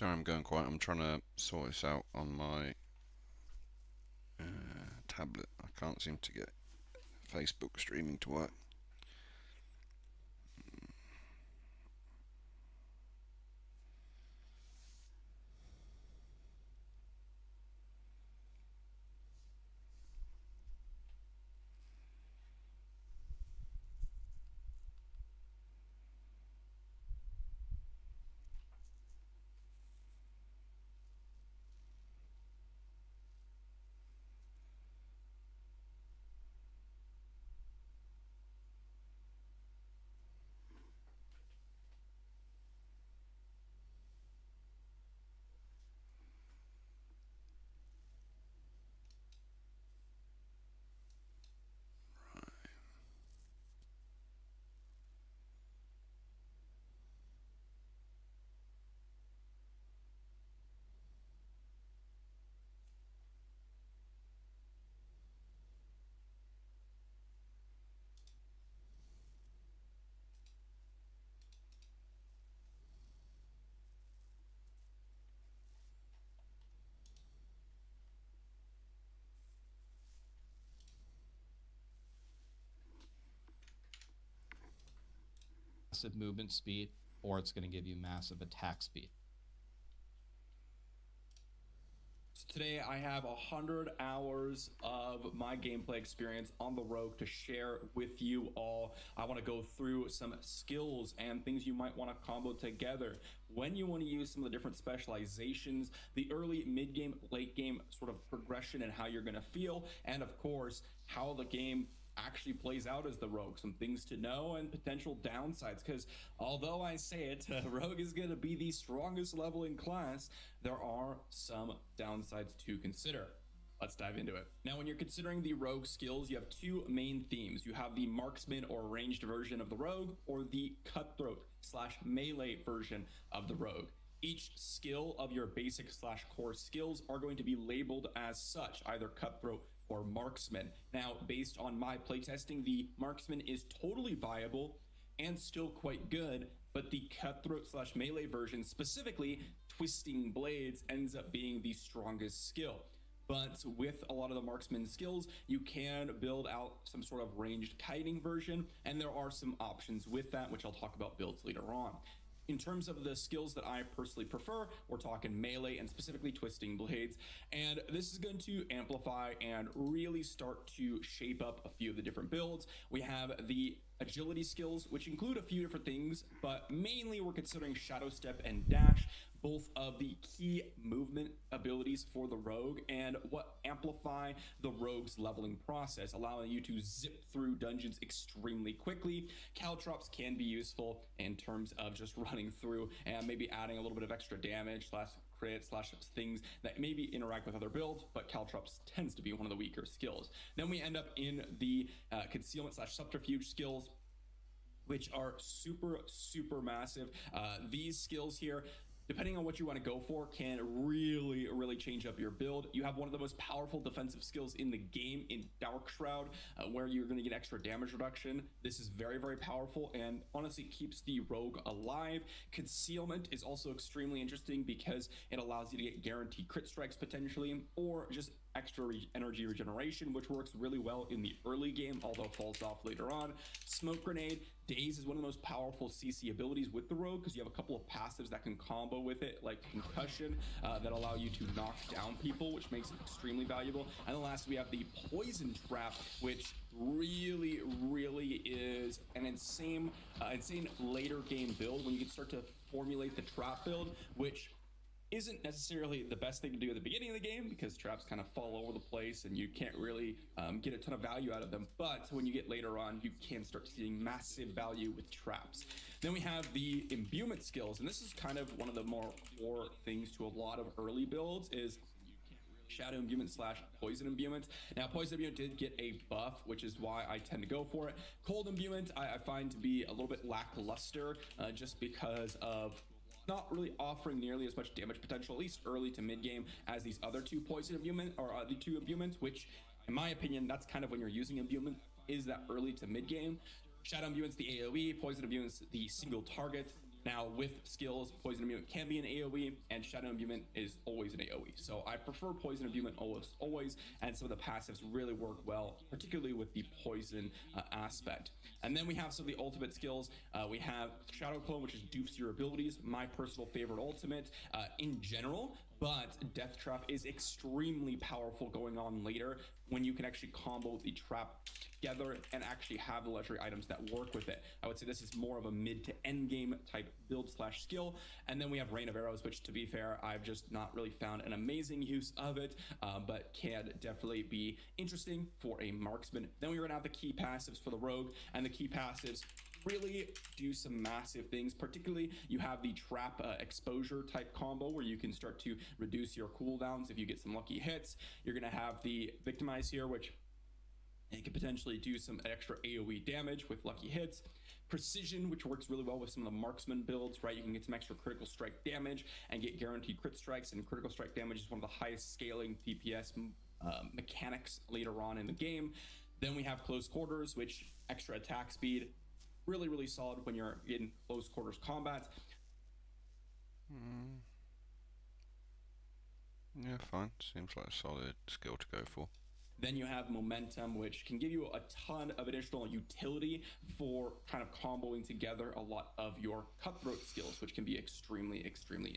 Sorry, I'm going quiet. I'm trying to sort this out on my tablet. I can't seem to get Facebook streaming to work. Massive movement speed, or it's going to give you massive attack speed. Today I have 100 hours of my gameplay experience on the Rogue to share with you all. I want to go through some skills and things you might want to combo together when you want to use some of the different specializations, the early, mid-game, late-game sort of progression and how you're going to feel, and of course, how the game actually plays out as the Rogue, some things to know and potential downsides, because although I say it, Rogue is going to be the strongest level in class, there are some downsides to consider. Let's dive into it. Now, when you're considering the Rogue skills, you have two main themes. You have the marksman or ranged version of the Rogue, or the cutthroat / melee version of the Rogue. Each skill of your basic / core skills are going to be labeled as such, either cutthroat or marksman. Now, based on my playtesting, the marksman is totally viable and still quite good, but the cutthroat / melee version, specifically twisting blades, ends up being the strongest skill. But with a lot of the marksman skills, you can build out some sort of ranged kiting version, and there are some options with that, which I'll talk about builds later on. In terms of the skills that I personally prefer, we're talking melee and specifically twisting blades, and this is going to amplify and really start to shape up a few of the different builds. We have the agility skills, which include a few different things, but mainly we're considering shadow step and dash, both of the key movement abilities for the Rogue and what amplify the Rogue's leveling process, allowing you to zip through dungeons extremely quickly. Caltrops can be useful in terms of just running through and maybe adding a little bit of extra damage / crit / things that maybe interact with other builds, but Caltrops tends to be one of the weaker skills. Then we end up in the concealment / subterfuge skills, which are super massive. These skills here, depending on what you want to go for, can really change up your build. You have one of the most powerful defensive skills in the game in Dark Shroud, where you're going to get extra damage reduction. This is very powerful and honestly keeps the Rogue alive. Concealment is also extremely interesting because it allows you to get guaranteed crit strikes potentially, or just extra energy regeneration, which works really well in the early game, although falls off later on. Smoke grenade. Daze is one of the most powerful CC abilities with the Rogue because you have a couple of passives that can combo with it, like concussion, that allow you to knock down people, which makes it extremely valuable. And then last, we have the poison trap, which really is an insane later game build when you can start to formulate the trap build, which isn't necessarily the best thing to do at the beginning of the game because traps kind of fall over the place and you can't really get a ton of value out of them. But when you get later on, you can start seeing massive value with traps. Then we have the imbuement skills, and this is kind of one of the more core things to a lot of early builds is shadow imbuement / poison imbuement. Now, poison imbuement did get a buff, which is why I tend to go for it. Cold imbuement I find to be a little bit lackluster just because of not really offering nearly as much damage potential, at least early to mid game, as these other two poison imbuement or the two imbuments, which in my opinion, that's kind of when you're using imbuement, is that early to mid game. Shadow imbuement's the AoE, poison imbuement's the single target. Now, with skills, Poison Imbuement can be an AoE, and Shadow Imbuement is always an AoE. So I prefer Poison Imbuement always, and some of the passives really work well, particularly with the poison aspect. And then we have some of the ultimate skills. We have Shadow Clone, which is dupes your abilities, my personal favorite ultimate in general. But Death Trap is extremely powerful going on later when you can actually combo the trap together and actually have the legendary items that work with it. I would say this is more of a mid to end game type build / skill. And then we have Rain of Arrows, which to be fair, I've just not really found an amazing use of it, but can definitely be interesting for a marksman. Then we're gonna have the key passives for the rogue, and the key passives really do some massive things. Particularly, you have the trap exposure type combo where you can start to reduce your cooldowns if you get some lucky hits. You're gonna have the victimize here, which it can potentially do some extra AoE damage with lucky hits. Precision, which works really well with some of the marksman builds, right? You can get some extra critical strike damage and get guaranteed crit strikes, and critical strike damage is one of the highest scaling DPS mechanics later on in the game. Then we have close quarters, which extra attack speed, really solid when you're in close quarters combat. Yeah, fine. Seems like a solid skill to go for. Then you have momentum, which can give you a ton of additional utility for kind of comboing together a lot of your cutthroat skills, which can be extremely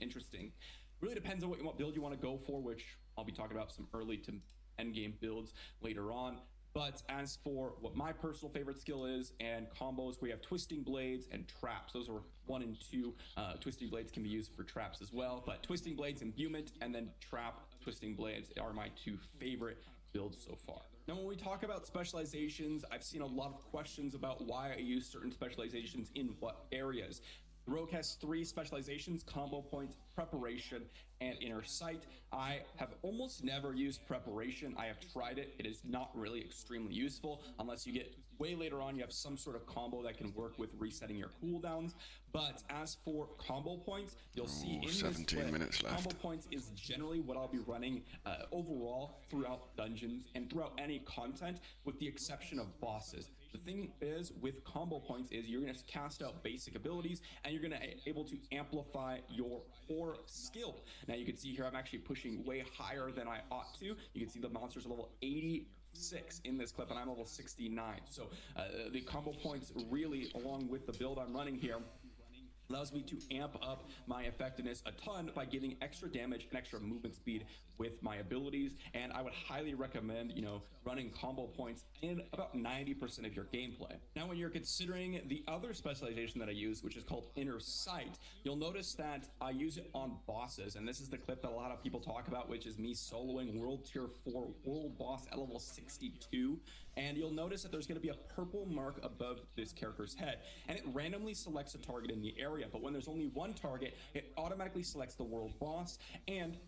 interesting. Really depends on what build you want to go for, which I'll be talking about some early to end game builds later on. But as for what my personal favorite skill is and combos, we have Twisting Blades and Traps. Those are 1 and 2. Twisting Blades can be used for traps as well, but Twisting Blades Imbuement and then Trap Twisting Blades are my 2 favorite builds so far. Now, when we talk about specializations, I've seen a lot of questions about why I use certain specializations in what areas. The Rogue has 3 specializations: Combo Point, Preparation, and Inner Sight. I have almost never used Preparation. I have tried it. It is not really extremely useful unless you get way later on, you have some sort of combo that can work with resetting your cooldowns. But as for Combo Points, you'll see in this 17 minutes left. Combo Points is generally what I'll be running overall throughout dungeons and throughout any content, with the exception of bosses. The thing is with Combo Points is you're going to cast out basic abilities and you're going to be able to amplify your core skill. Now you can see here I'm actually pushing way higher than I ought to. You can see the monster's level 86 in this clip and I'm level 69. So the Combo Points really, along with the build I'm running here, allows me to amp up my effectiveness a ton by giving extra damage and extra movement speed with my abilities. And I would highly recommend, running Combo Points in about 90% of your gameplay. Now, when you're considering the other specialization that I use, which is called Inner Sight, you'll notice that I use it on bosses. And this is the clip that a lot of people talk about, which is me soloing World Tier 4 World Boss at level 62. And you'll notice that there's going to be a purple mark above this character's head, and it randomly selects a target in the area. But when there's only one target, it automatically selects the world boss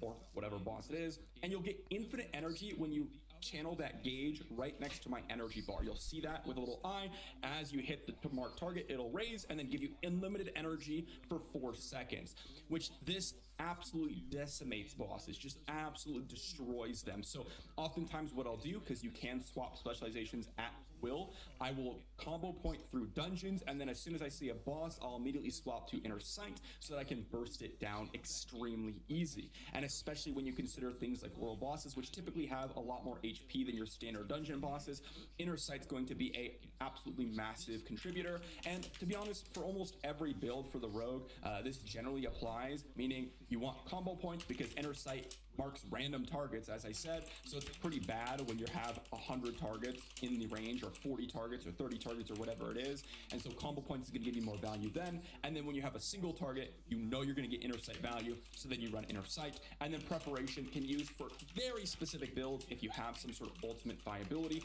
or whatever boss it is, and you'll get infinite energy when you channel that gauge right next to my energy bar. You'll see that with a little eye. As you hit the marked target, it'll raise and then give you unlimited energy for 4 seconds, which this absolutely decimates bosses, just absolutely destroys them. So oftentimes what I'll do, because you can swap specializations at will, I will combo point through dungeons, and then as soon as I see a boss, I'll immediately swap to Inner Sight so that I can burst it down extremely easy. And especially when you consider things like world bosses, which typically have a lot more HP than your standard dungeon bosses, Inner Sight's going to be a absolutely massive contributor. And to be honest, for almost every build for the rogue, this generally applies, meaning you want combo points because Inner Sight marks random targets, as I said, so it's pretty bad when you have 100 targets in the range, or 40 targets or 30 targets or whatever it is. And so combo points is going to give you more value then. And then when you have a single target, you're going to get Inner Sight value, so then you run Inner Sight. And then Preparation can use for very specific builds if you have some sort of ultimate viability,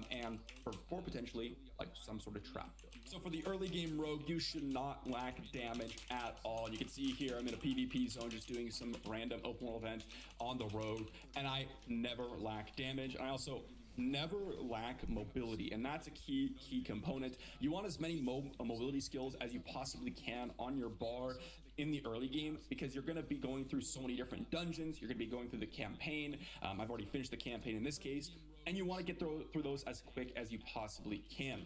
and for potentially like some sort of trap build. So for the early game rogue, you should not lack damage at all. You can see here I'm in a PvP zone just doing some random open world events on the road, and I never lack damage. I also never lack mobility, and that's a key component. You want as many mobility skills as you possibly can on your bar in the early game, because you're going to be going through so many different dungeons. You're going to be going through the campaign. I've already finished the campaign in this case, and you want to get through those as quick as you possibly can.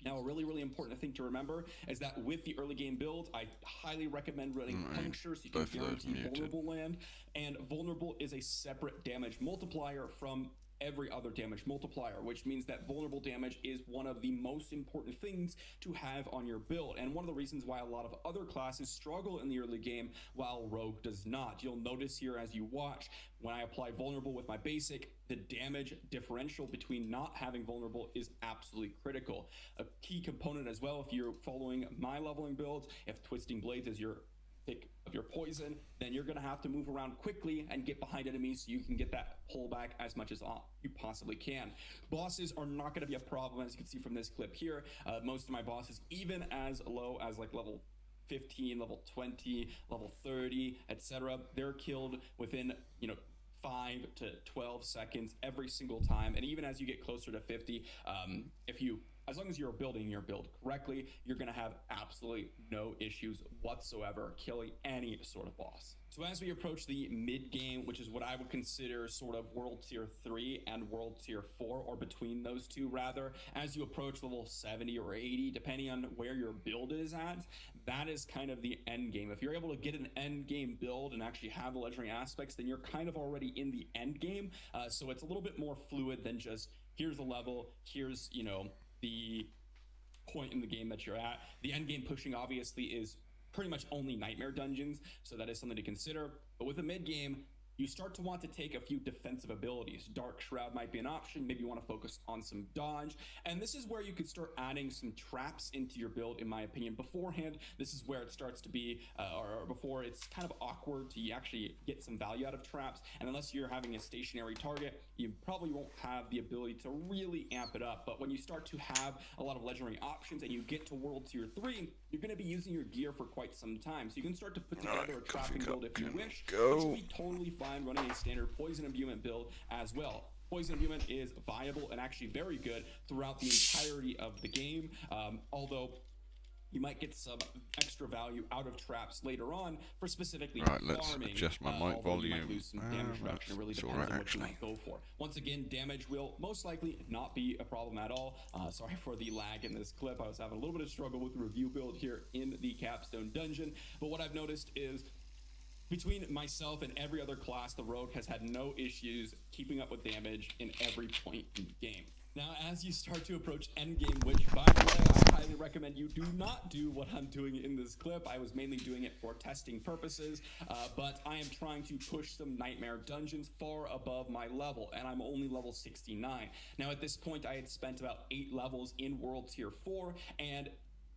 Now, a really important thing to remember is that with the early game build, I highly recommend running Puncture so you can Both of those guarantee muted. Vulnerable land. And Vulnerable is a separate damage multiplier from every other damage multiplier, which means that vulnerable damage is one of the most important things to have on your build, and one of the reasons why a lot of other classes struggle in the early game while Rogue does not. You'll notice here as you watch, when I apply vulnerable with my basic, the damage differential between not having vulnerable is absolutely critical. A key component as well, if you're following my leveling builds, if Twisting Blades is your pick of your poison, then you're going to have to move around quickly and get behind enemies so you can get that pullback as much as you possibly can. Bosses are not going to be a problem, as you can see from this clip here. Most of my bosses, even as low as like level 15, level 20, level 30, etc., they're killed within 5 to 12 seconds every single time. And even as you get closer to 50, as long as you're building your build correctly, you're going to have absolutely no issues whatsoever killing any sort of boss. So as we approach the mid game, which is what I would consider sort of World Tier 3 and World Tier 4, or between those two rather, as you approach level 70 or 80, depending on where your build is at, that is kind of the end game. If you're able to get an end game build and actually have the legendary aspects, then you're kind of already in the end game. So it's a little bit more fluid than just here's the level, here's, the point in the game that you're at. The end game pushing obviously is pretty much only nightmare dungeons, so that is something to consider. But with the mid game, you start to want to take a few defensive abilities. Dark Shroud might be an option. Maybe you want to focus on some dodge. And this is where you could start adding some traps into your build, in my opinion. Beforehand, this is where it starts to be, or before it's kind of awkward to actually get some value out of traps. And unless you're having a stationary target, you probably won't have the ability to really amp it up. But when you start to have a lot of legendary options and you get to World Tier 3, you're going to be using your gear for quite some time. So you can start to put together a trapping build if you wish. It should be totally fine running a standard poison imbuement build as well. Poison imbuement is viable and actually very good throughout the entirety of the game, although you might get some extra value out of traps later on for specifically farming. Let's adjust my mic volume. You might lose some damage reduction. It really depends on what you might go for. Once again, damage will most likely not be a problem at all. Sorry for the lag in this clip. I was having a little bit of struggle with the review build here in the Capstone Dungeon, but what I've noticed is between myself and every other class, the Rogue has had no issues keeping up with damage in every point in the game. Now, as you start to approach endgame, which, by the way, I highly recommend you do not do what I'm doing in this clip. I was mainly doing it for testing purposes, but I am trying to push some nightmare dungeons far above my level, and I'm only level 69. Now, at this point, I had spent about 8 levels in World Tier 4, and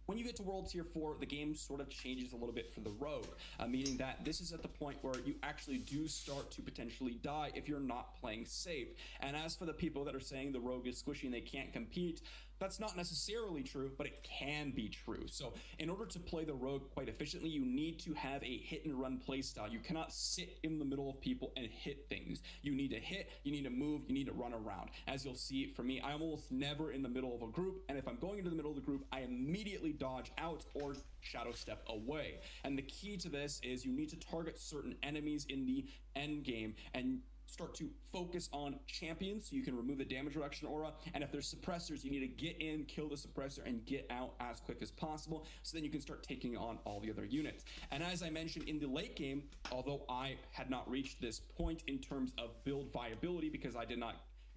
when you get to World Tier 4, the game sort of changes a little bit for the Rogue, meaning that this is at the point where you actually do start to potentially die if you're not playing safe. And as for the people that are saying the Rogue is squishy and they can't compete, that's not necessarily true, but it can be true. So in order to play the Rogue quite efficiently, you need to have a hit and run playstyle. You cannot sit in the middle of people and hit things. You need to hit, you need to move, you need to run around. As you'll see for me, I'm almost never in the middle of a group, and if I'm going into the middle of the group, I immediately dodge out or shadow step away. And the key to this is you need to target certain enemies in the end game and start to focus on champions so you can remove the damage reduction aura, and if there's suppressors, you need to get in, kill the suppressor, and get out as quick as possible, so then you can start taking on all the other units. And as I mentioned in the late game, although I had not reached this point in terms of build viability because I did not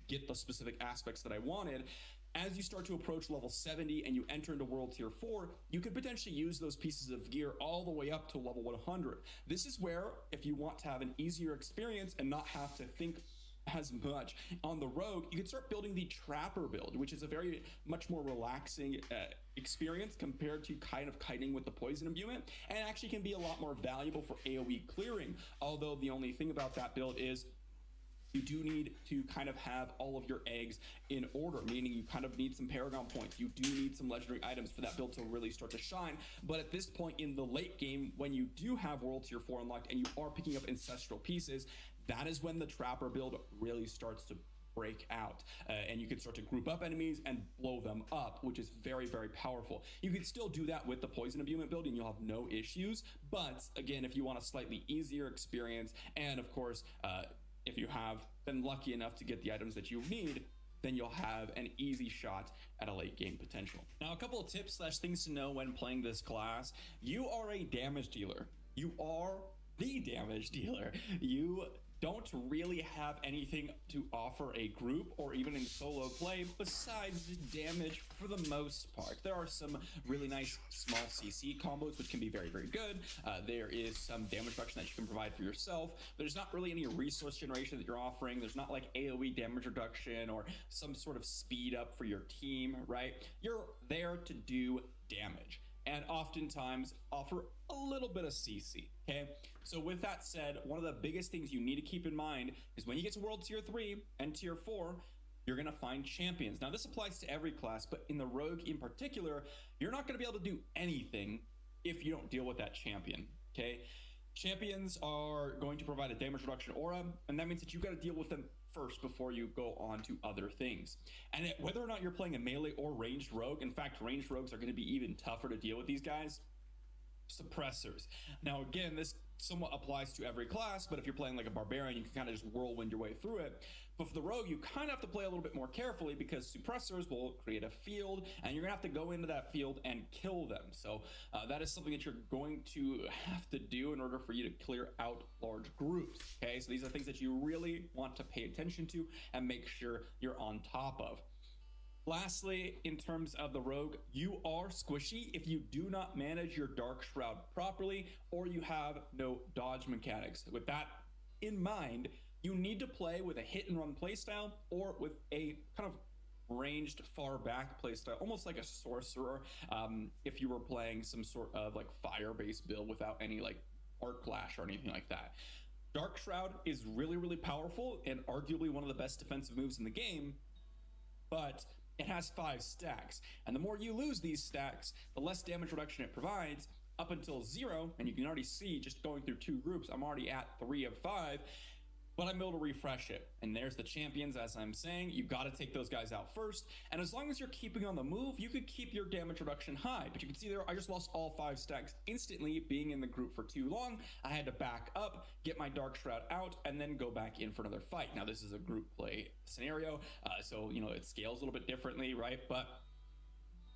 get the specific aspects that I wanted, as you start to approach level 70 and you enter into World Tier 4, you could potentially use those pieces of gear all the way up to level 100. This is where, if you want to have an easier experience and not have to think as much on the Rogue, you can start building the Trapper build, which is a very much more relaxing experience compared to kind of kiting with the poison imbuement, and actually can be a lot more valuable for AoE clearing. Although the only thing about that build is you do need to kind of have all of your eggs in order, meaning you kind of need some Paragon points. You do need some legendary items for that build to really start to shine. But at this point in the late game, when you do have World Tier 4 unlocked and you are picking up ancestral pieces, that is when the Trapper build really starts to break out, and you can start to group up enemies and blow them up, which is very, very powerful. You can still do that with the poison imbuement build and you'll have no issues, but again, if you want a slightly easier experience, and of course if you have been lucky enough to get the items that you need, then you'll have an easy shot at a late game potential. Now, a couple of tips / things to know when playing this class. You are a damage dealer. You are the damage dealer. You don't really have anything to offer a group or even in solo play besides damage for the most part. There are some really nice small CC combos which can be very, very good. There is some damage reduction that you can provide for yourself. There's not really any resource generation that you're offering. There's not like AoE damage reduction or some sort of speed up for your team, right? You're there to do damage and oftentimes offer a little bit of CC, okay? So with that said, one of the biggest things you need to keep in mind is when you get to World Tier 3 and Tier 4, you're gonna find champions. Now this applies to every class, but in the Rogue in particular, you're not gonna be able to do anything if you don't deal with that champion, okay? Champions are going to provide a damage reduction aura, and that means that you gotta deal with them first before you go on to other things. And whether or not you're playing a melee or ranged rogue, in fact, ranged rogues are gonna be even tougher to deal with these guys. Suppressors. Now again, this somewhat applies to every class, but if you're playing like a barbarian, you can kind of just whirlwind your way through it. But for the rogue, you kind of have to play a little bit more carefully because suppressors will create a field and you're gonna have to go into that field and kill them. So that is something that you're going to have to do in order for you to clear out large groups. Okay, so these are things that you really want to pay attention to and make sure you're on top of. Lastly, in terms of the rogue, you are squishy if you do not manage your Dark Shroud properly or you have no dodge mechanics. With that in mind, you need to play with a hit and run playstyle or with a kind of ranged far back playstyle, almost like a sorcerer if you were playing some sort of like fire-based build without any like arc flash or anything like that. Dark Shroud is really, really powerful and arguably one of the best defensive moves in the game, but it has 5 stacks, and the more you lose these stacks, the less damage reduction it provides up until 0, and you can already see just going through 2 groups, I'm already at 3 of 5, but I'm able to refresh it. And there's the champions, as I'm saying, you got to take those guys out first, and as long as you're keeping on the move, you could keep your damage reduction high, but you can see there, I just lost all 5 stacks instantly. Being in the group for too long, I had to back up, get my Dark Shroud out, and then go back in for another fight. Now this is a group play scenario, so you know it scales a little bit differently, right? But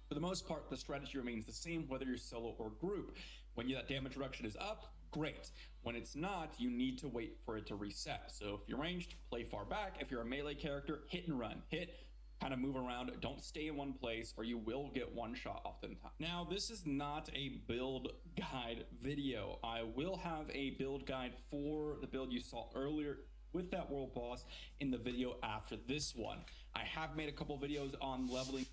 for the most part, the strategy remains the same whether you're solo or group. When that damage reduction is up, great. When it's not, you need to wait for it to reset. So if you're ranged, play far back. If you're a melee character, hit and run. Hit, kind of move around, don't stay in one place or you will get one shot oftentimes. Now, this is not a build guide video. I will have a build guide for the build you saw earlier with that world boss in the video after this one. I have made a couple videos on leveling.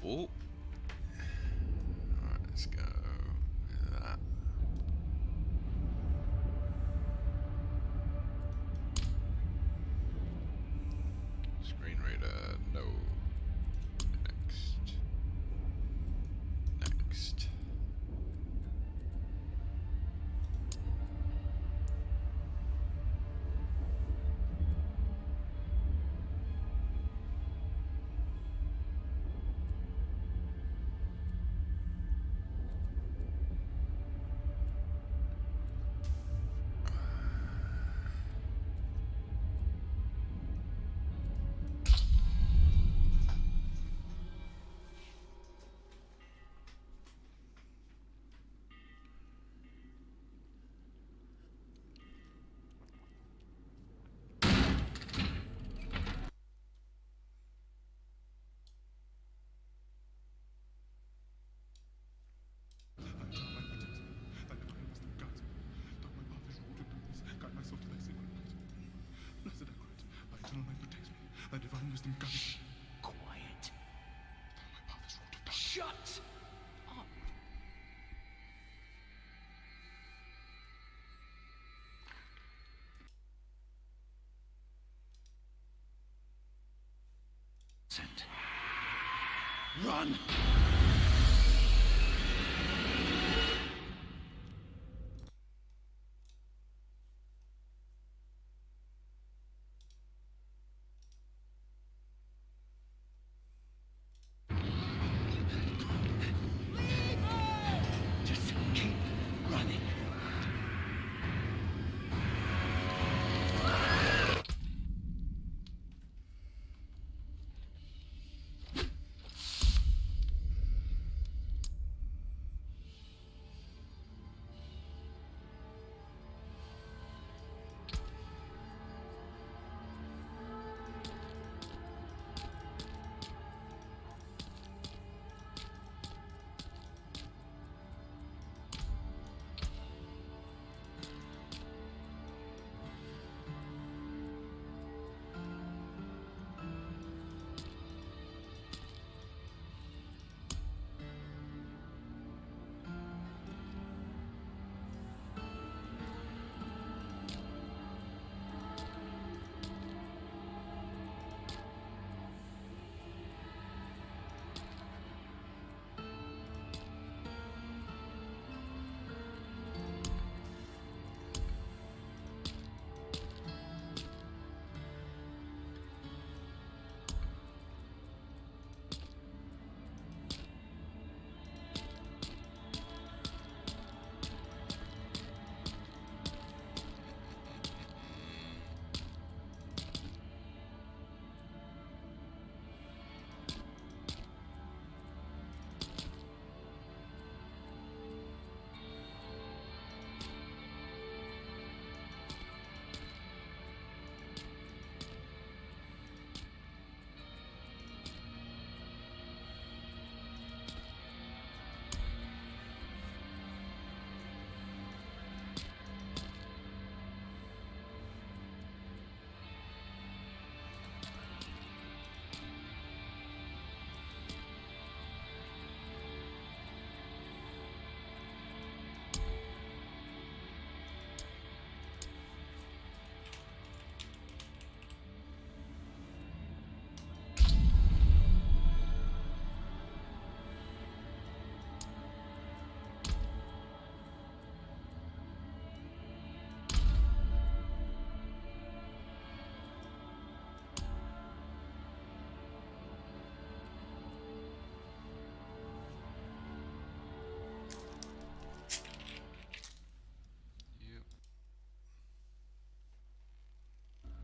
Oh. Alright, let's go. That. Screen reader, no. Next. Next. Thy divine wisdom guides me. Quiet. My path is wrought of darkness. Shut up. Send. Run! Just keep running.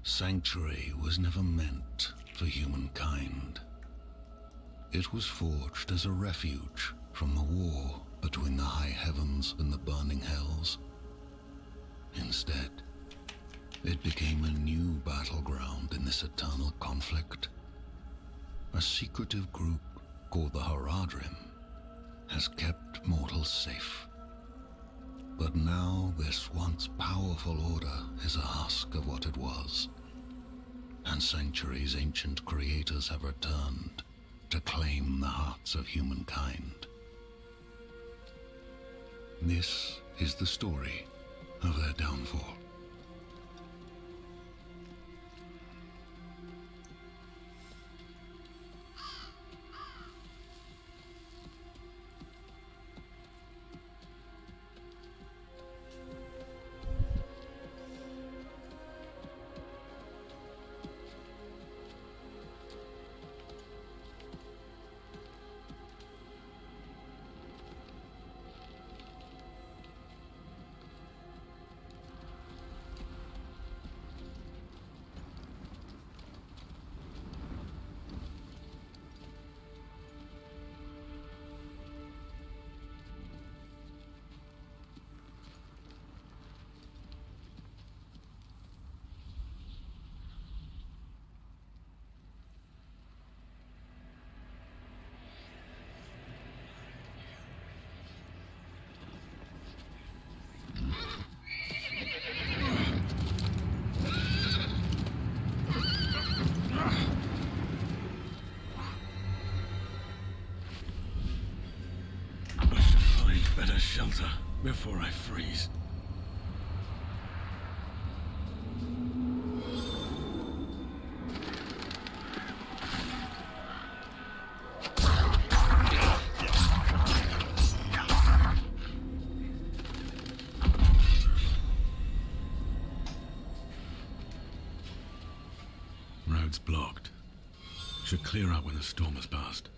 Sanctuary was never meant for humankind. It was forged as a refuge from the war between the high heavens and the burning hells. Instead, it became a new battleground in this eternal conflict. A secretive group called the Haradrim has kept mortals safe. But now this once powerful order is a husk of what it was, and Sanctuary's ancient creators have returned to claim the hearts of humankind. This is the story of their downfall. Better shelter before I freeze. Road's blocked. Should clear up when the storm has passed.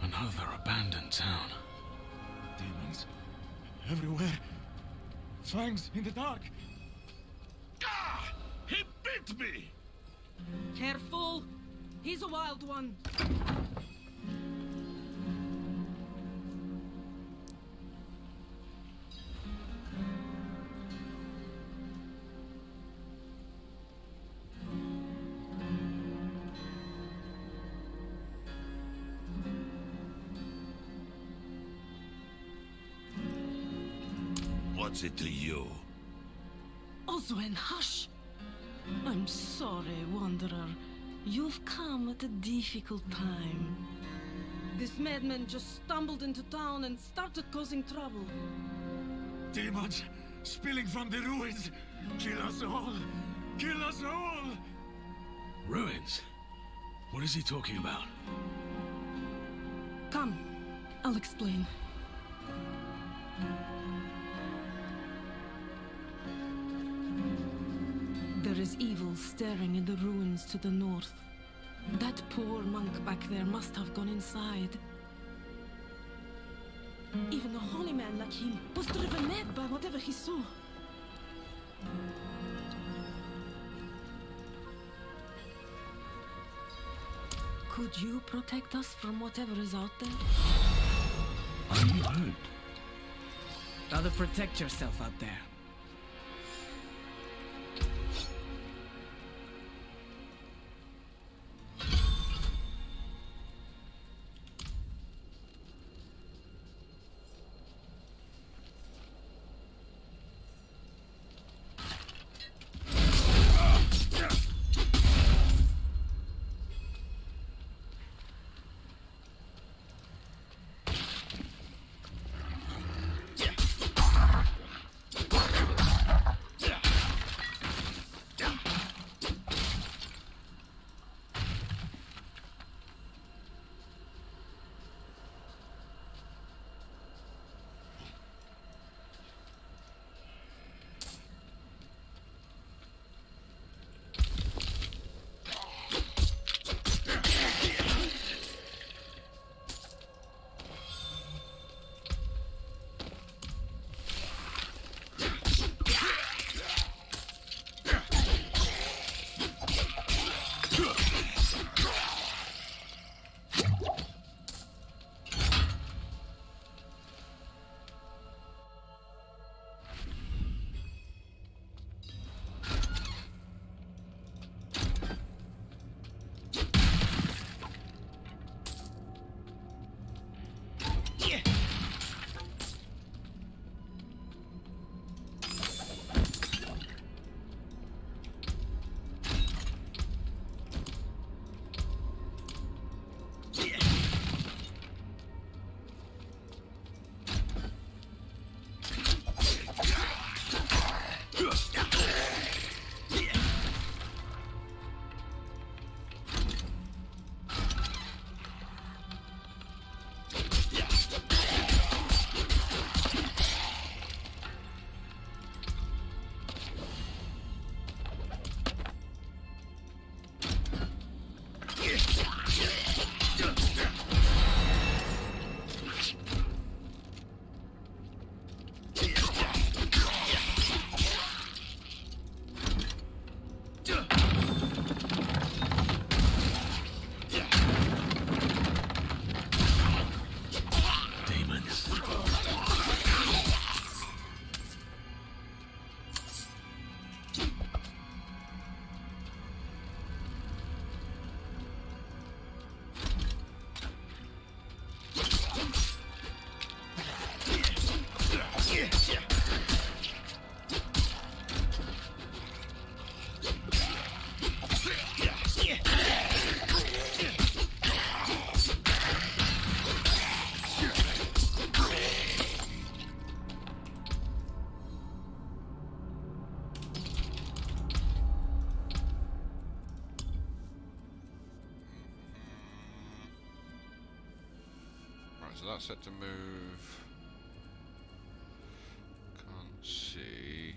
Another abandoned town. Demons everywhere. Fangs in the dark. Ah! He bit me! Careful! He's a wild one. What's it to you? Oswen, hush! I'm sorry, Wanderer. You've come at a difficult time. This madman just stumbled into town and started causing trouble. Demons spilling from the ruins. Kill us all. Kill us all. Ruins? What is he talking about? Come, I'll explain. There is evil staring in the ruins to the north. That poor monk back there must have gone inside. Even a holy man like him was driven mad by whatever he saw. Could you protect us from whatever is out there? I'm hurt. Rather protect yourself out there. Right, so that's set to move. Can't see.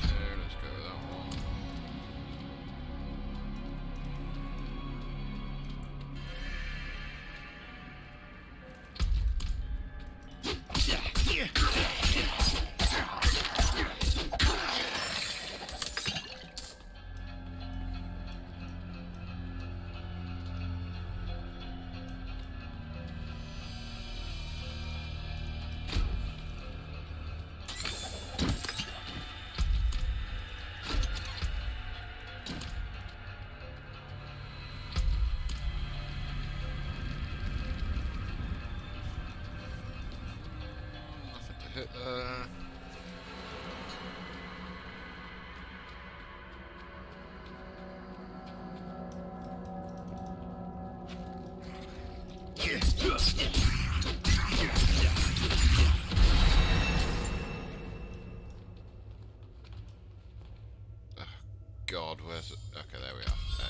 Let's go with that one. Nothing to hit there. Oh, God, where's it? Okay, there we are. A.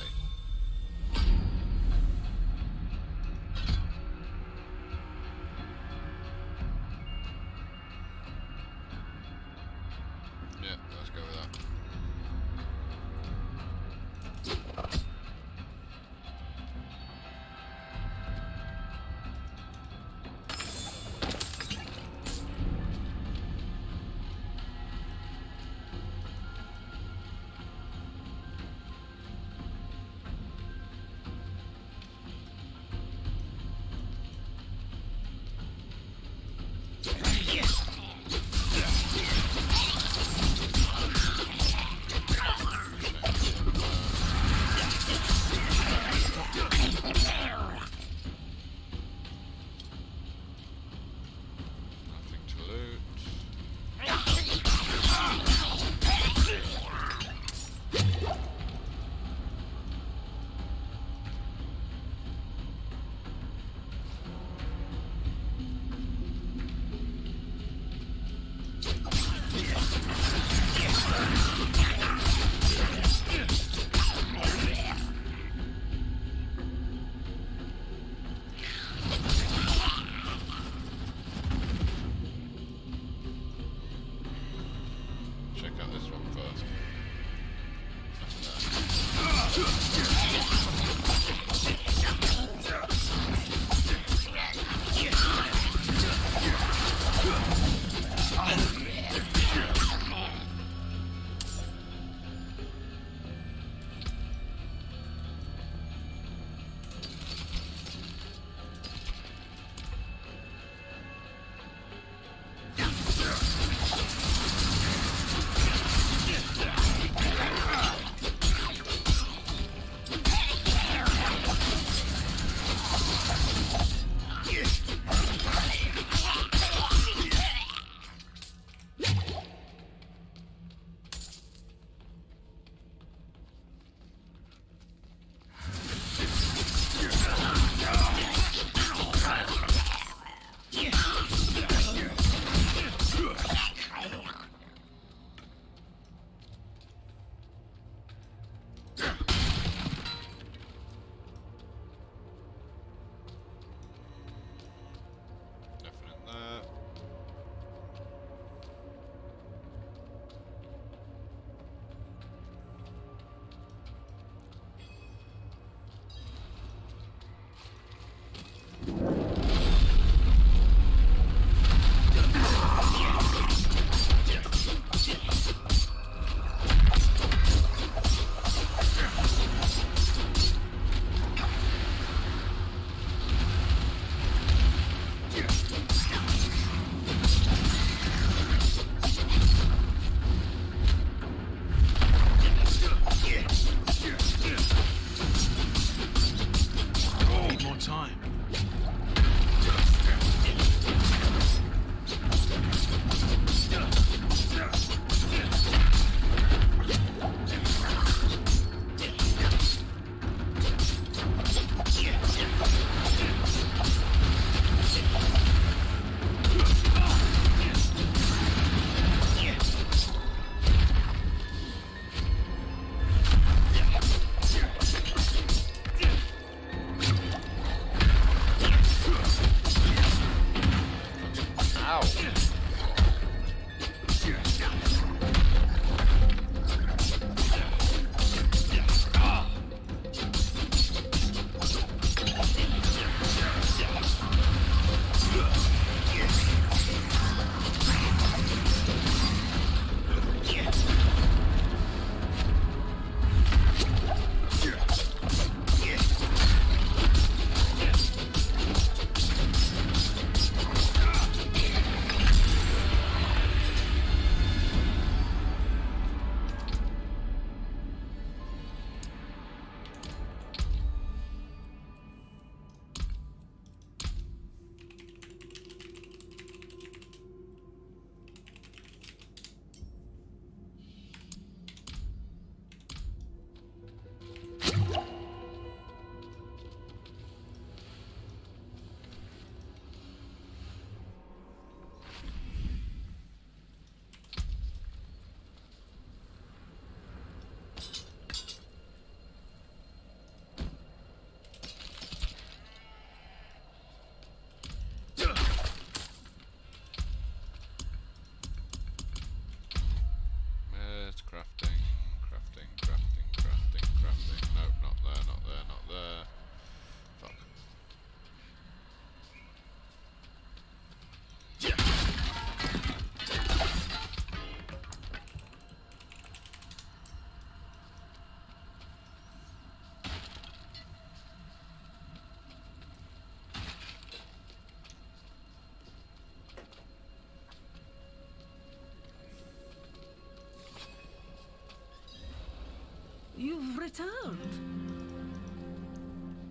You've returned.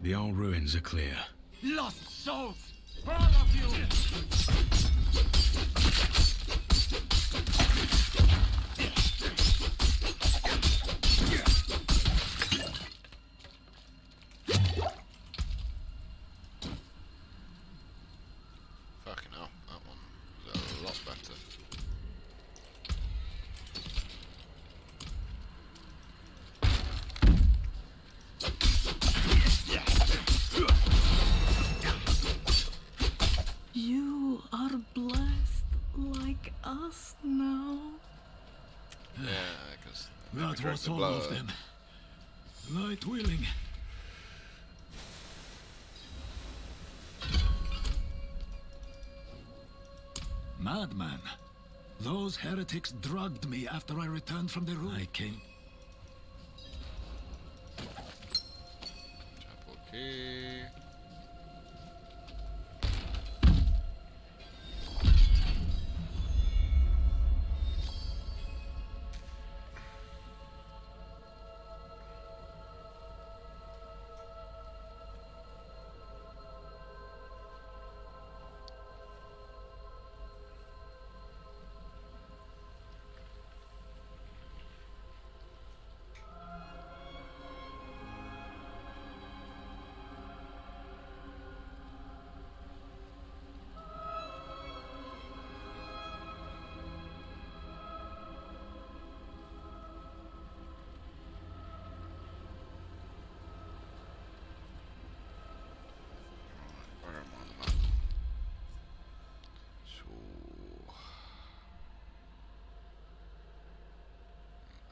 The old ruins are clear. Lost souls! For all of you! Fucking hell, that one was a lot better. You are blessed like us now. Yeah, because That was all of them. Light willing. Madman. Those heretics drugged me after I returned from the room. I came. Chapel key. Where am I on the map? So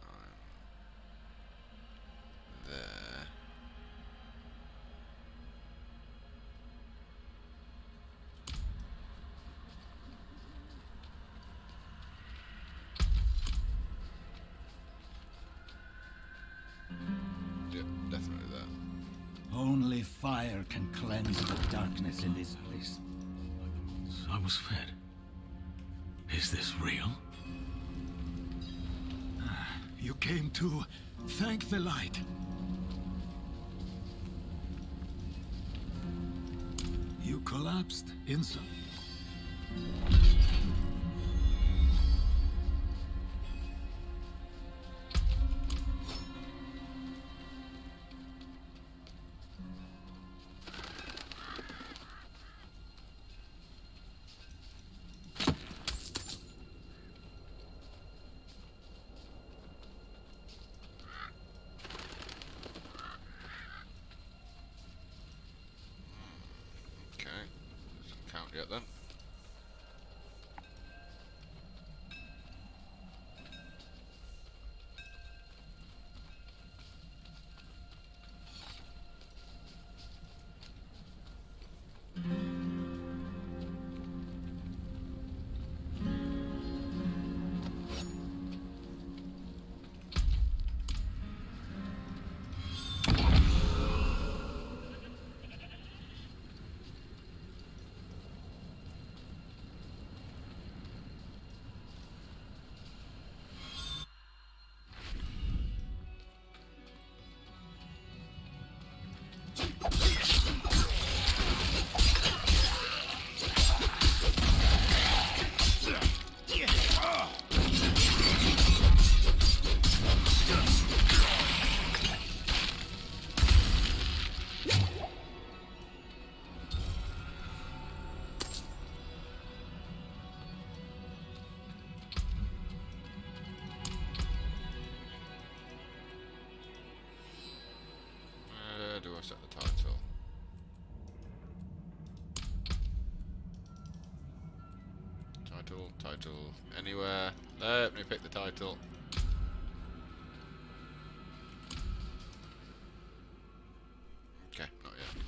I'm there. Yep, definitely there. Only fire can cleanse the darkness in this place. I was fed. Is this real? You came to thank the light. You collapsed inside. Okay, doesn't count yet then. Where do I set the title? Title, anywhere. Let me pick the title. Okay, not yet.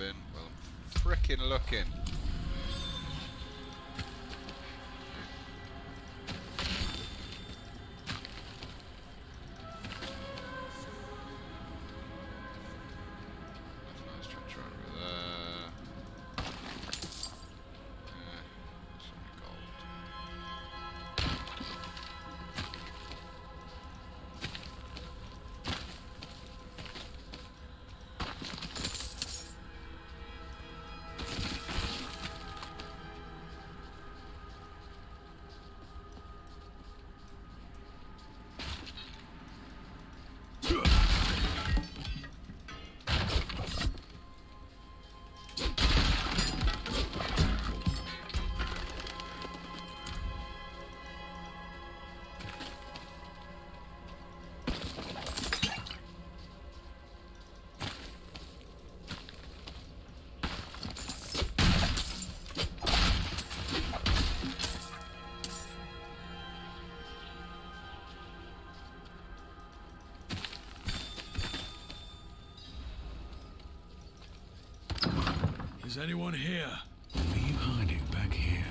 been? Well, I'm frickin' looking. That's a nice treasure over there. It's only gold. Is anyone here? What are you hiding back here?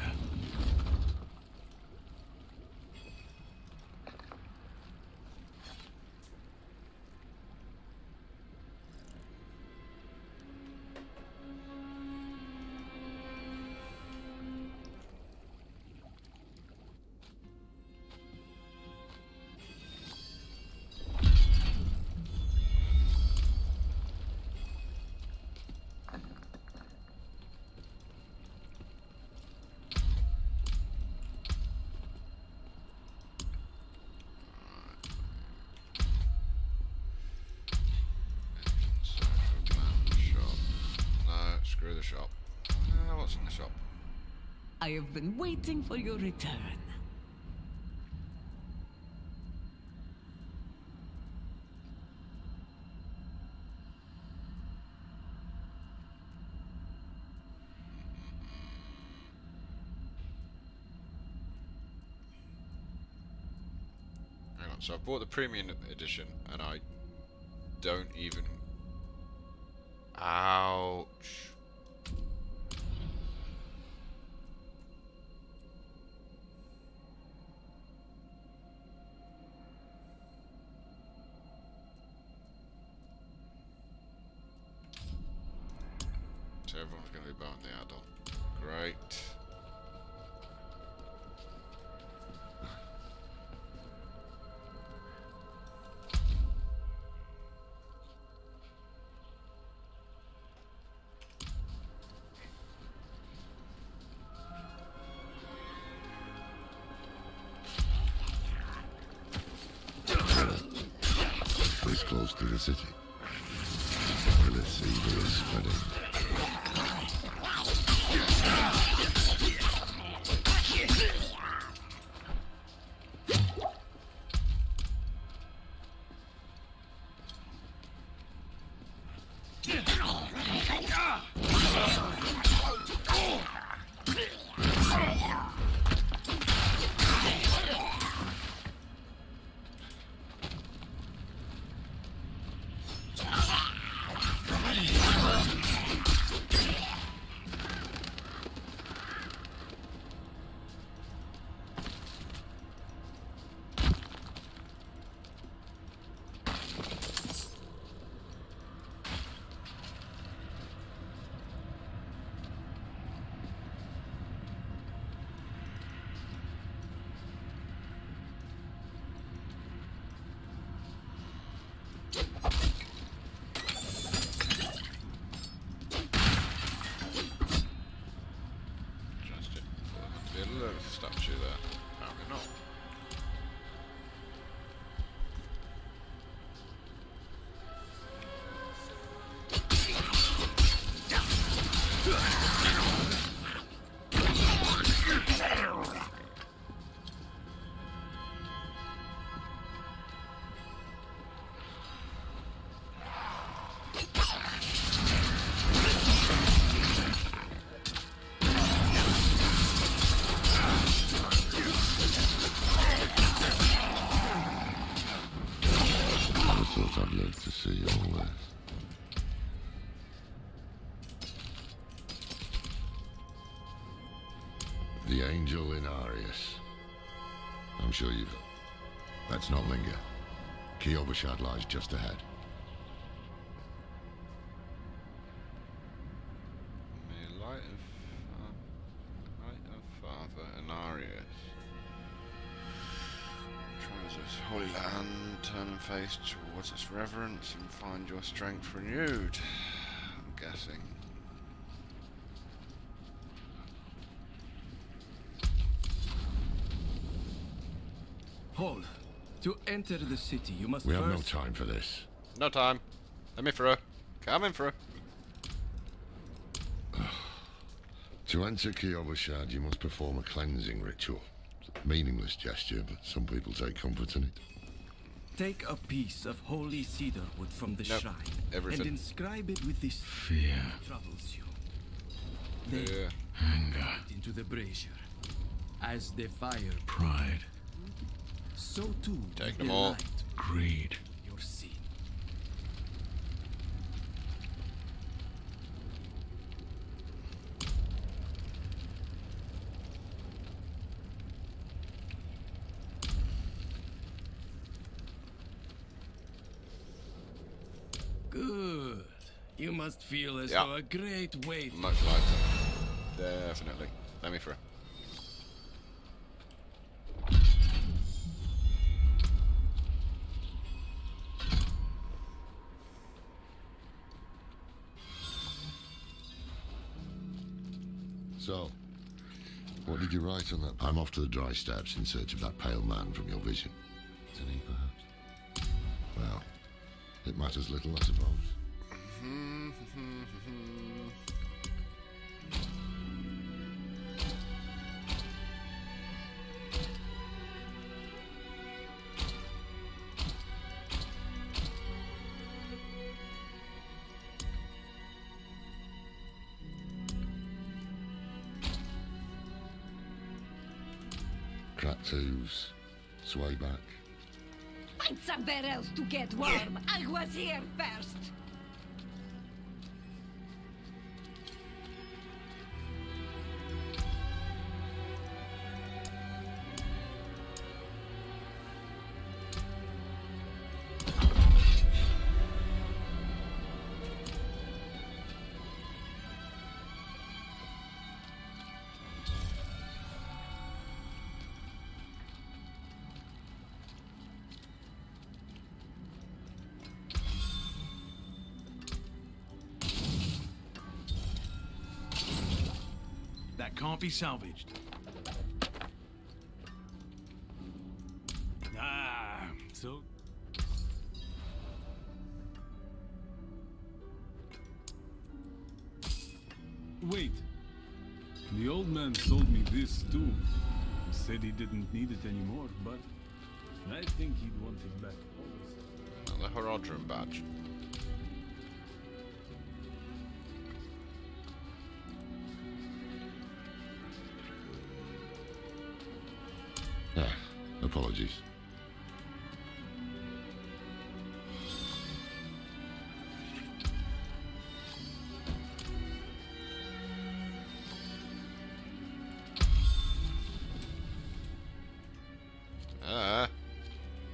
Screw the shop. What's in the shop? I have been waiting for your return. Hang on, so I bought the premium edition and I don't even... Ouch. So everyone's going to be buying the add-on. Great. This close to the city. Well, it's evil is spreading. Statue there. Apparently not. I'd love to see all this. The angel Inarius. I'm sure you've... Let's not linger. Kiobashad lies just ahead. May light of Father Inarius. Tries its holy land, turn and face towards its reverence and find your strength renewed. I'm guessing. Hold. To enter the city, you must We first... have no time for this. No time. Let me through. Coming through. To enter Kiobashad, you must perform a cleansing ritual. It's a meaningless gesture, but some people take comfort in it. Take a piece of holy cedar wood from the Nope. shrine Everything. and inscribe it with this Fear, that troubles you. Then Yeah. anger, put into the brazier. As the fire, pride, so too Take is them the all. light greed. your sin. Good. You must feel as Yeah. though a great weight. Much lighter. Definitely. Let me through. So, what did you write on that? I'm off to the dry steppes in search of that pale man from your vision. Is he, perhaps? Well, it matters little, I suppose. Cracked hooves, sway back. Find somewhere else to get warm. I was here first. That can't be salvaged. So... Wait. The old man sold me this too. He said he didn't need it anymore, but I think he'd want it back. The Horodrum badge. Ah, apologies.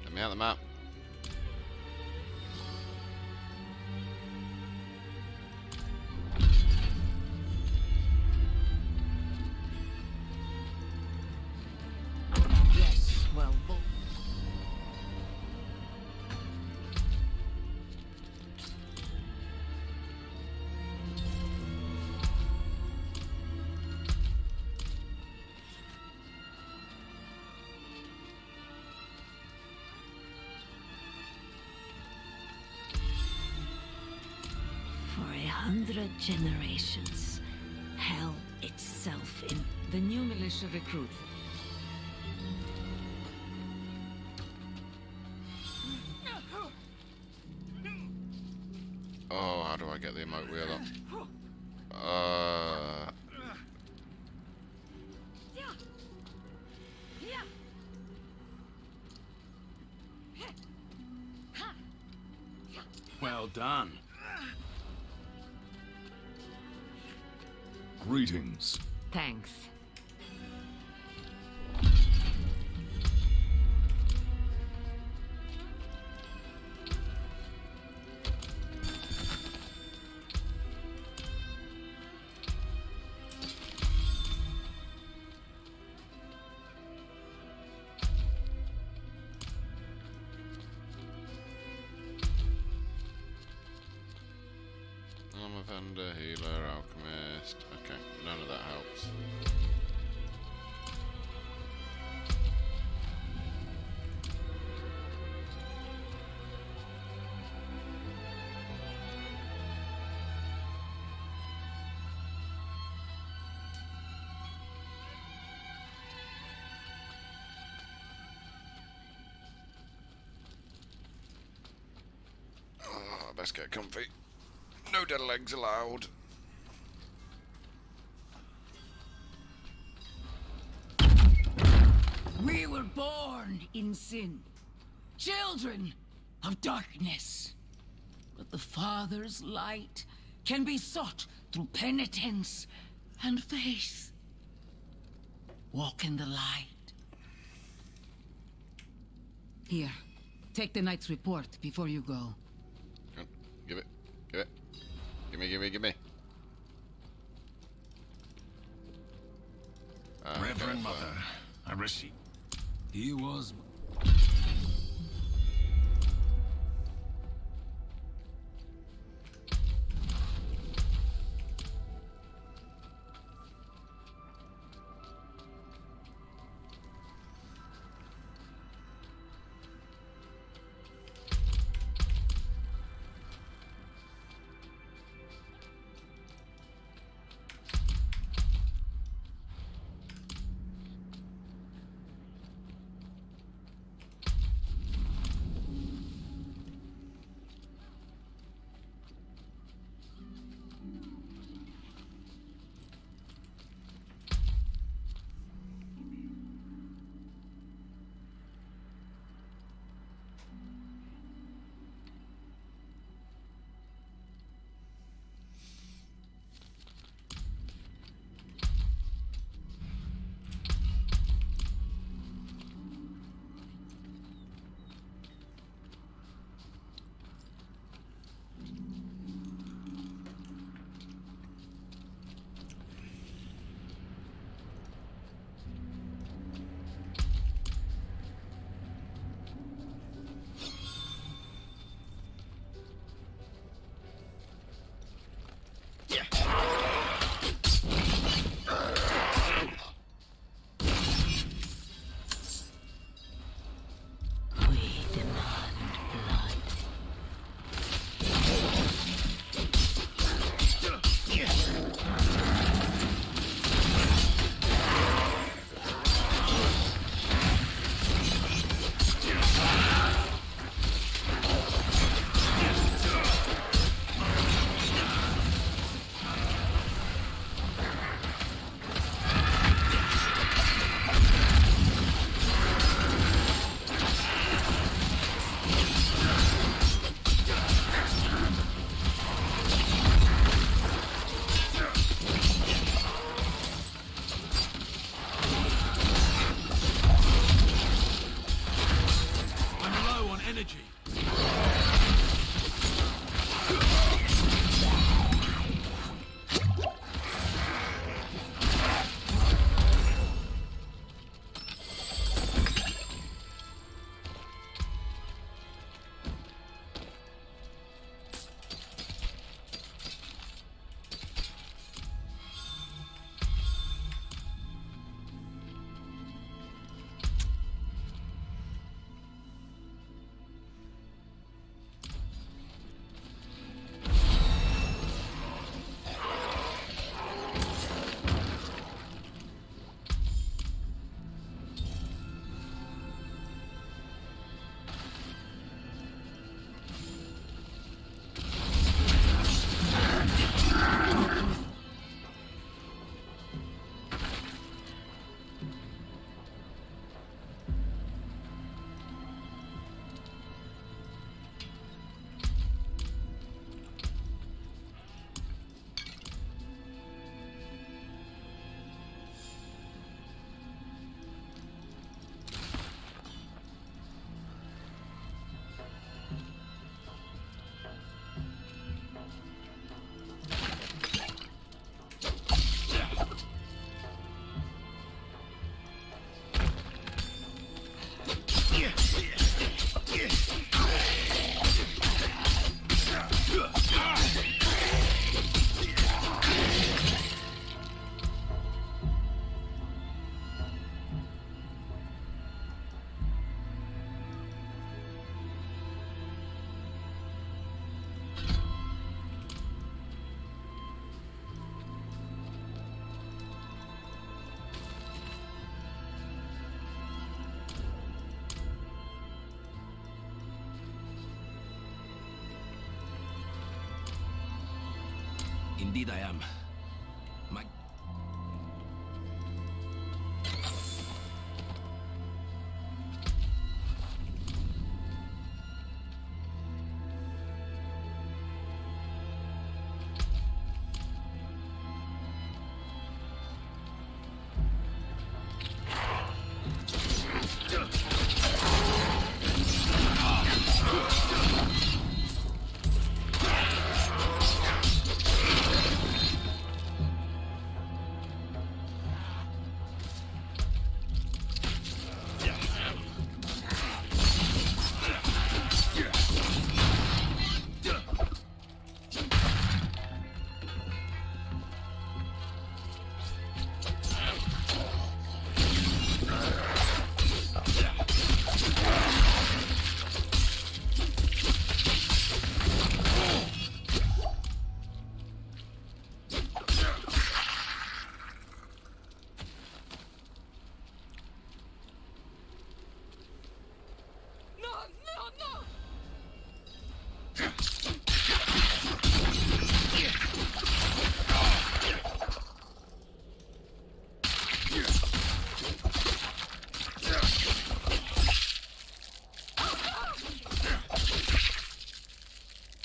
Let me out the map. Yes, well, for 100 generations, hell itself in the new militia recruit. Oh, how do I get the emote wheel up? Well done. Greetings. Thanks. Lavender, healer, alchemist. Okay, none of that helps. Let's get comfy. No dead legs allowed. We were born in sin, children of darkness. But the Father's light can be sought through penitence and faith. Walk in the light. Here, take the knight's report before you go. Give it. Give it. Give me. Reverend Mother, I receive. He was... Indeed I am. My...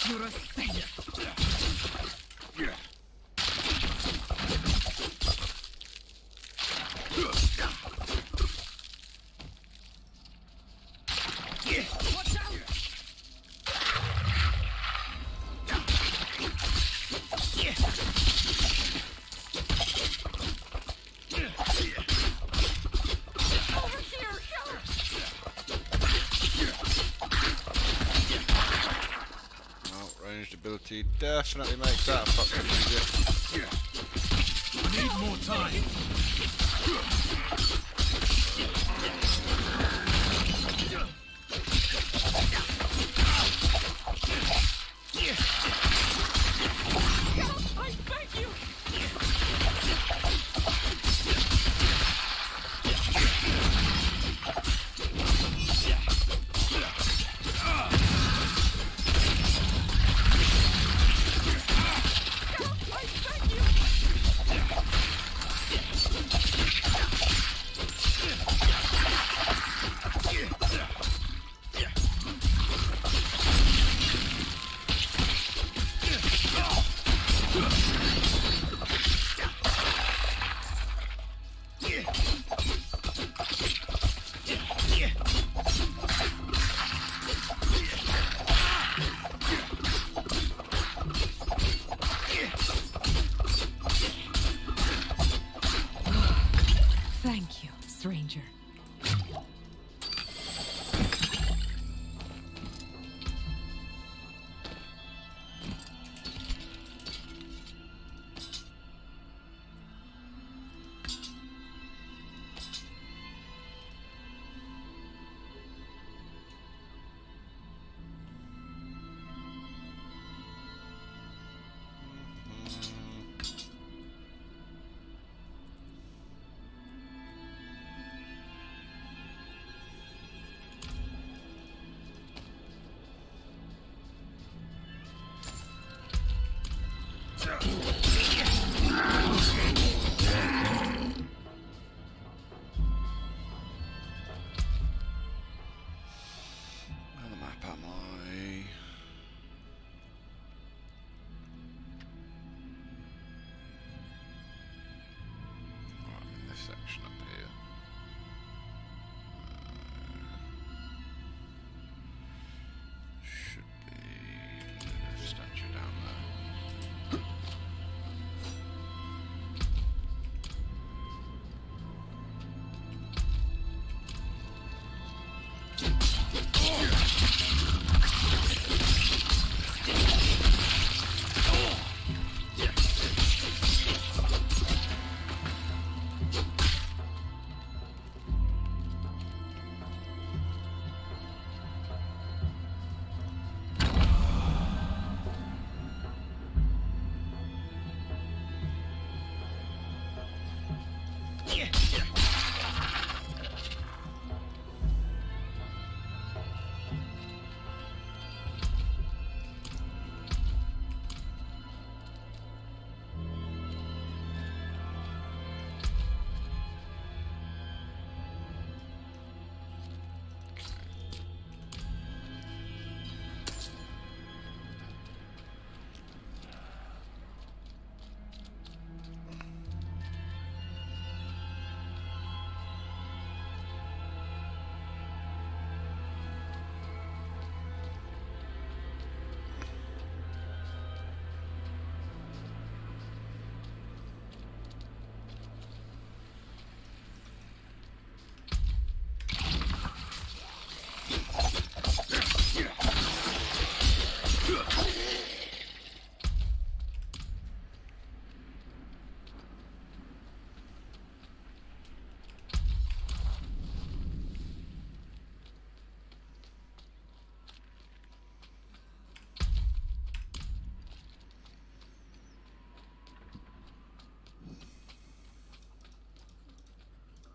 You're a saint. Watch out! Over here, Well, ranged ability definitely makes that fucking easier. I need more time. I beg you! I beg you! Thank you, stranger. Where the map am I? Right, in this section up here. Should be the statue down there.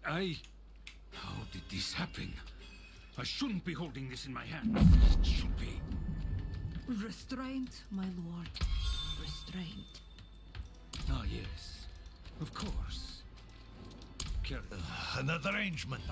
How did this happen? I shouldn't be holding this in my hand. It should be. Restraint, my lord. Restraint. Ah, yes. Of course. Another arrangement.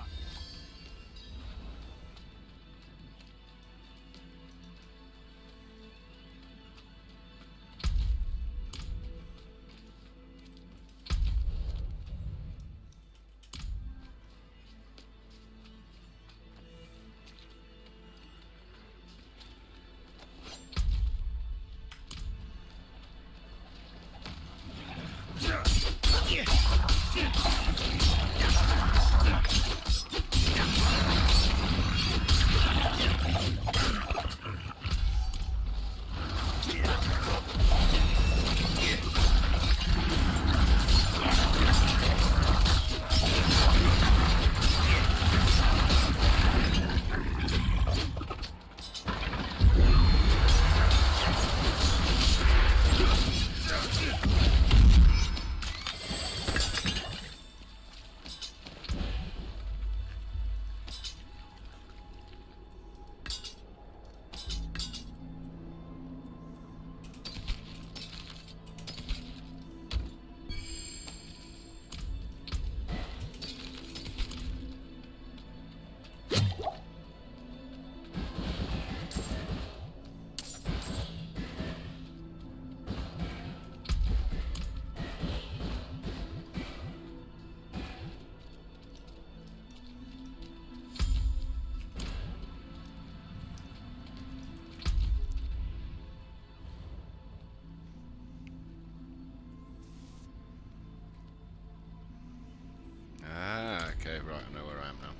Okay, right, I know where I am now.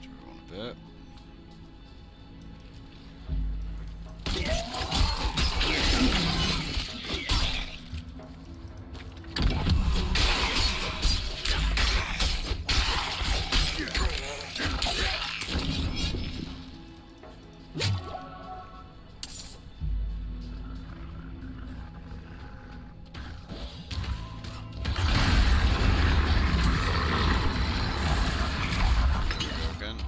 Move on a bit. Again.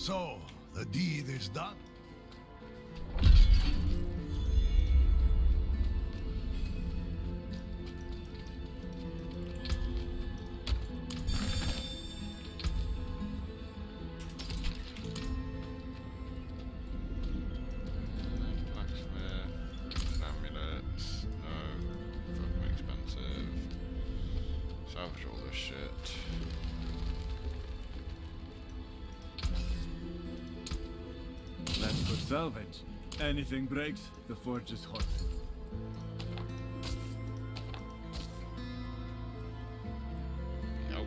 So, the deed is done? Blacksmith, amulets, no, fucking expensive. Salvage all this shit. That's for salvage. Anything breaks, the forge is hot. Ouch.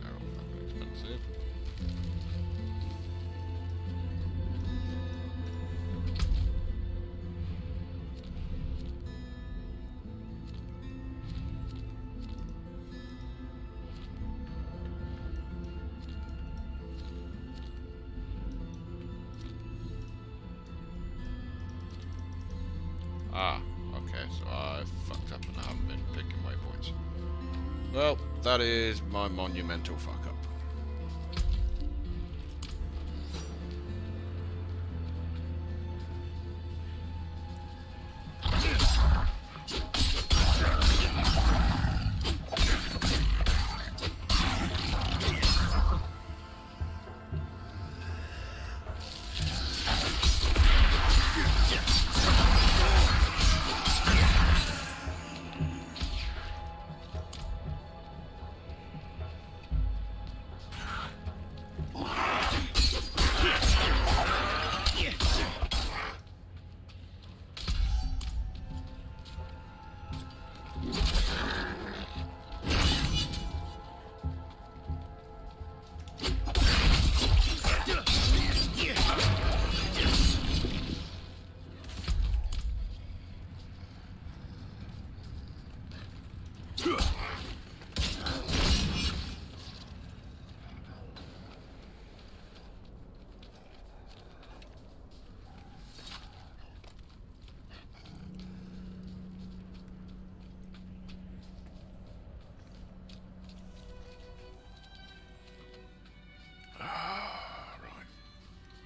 They're all fucking expensive. Ah, okay, so I fucked up and I haven't been picking waypoints. Well, that is my monumental fuck up.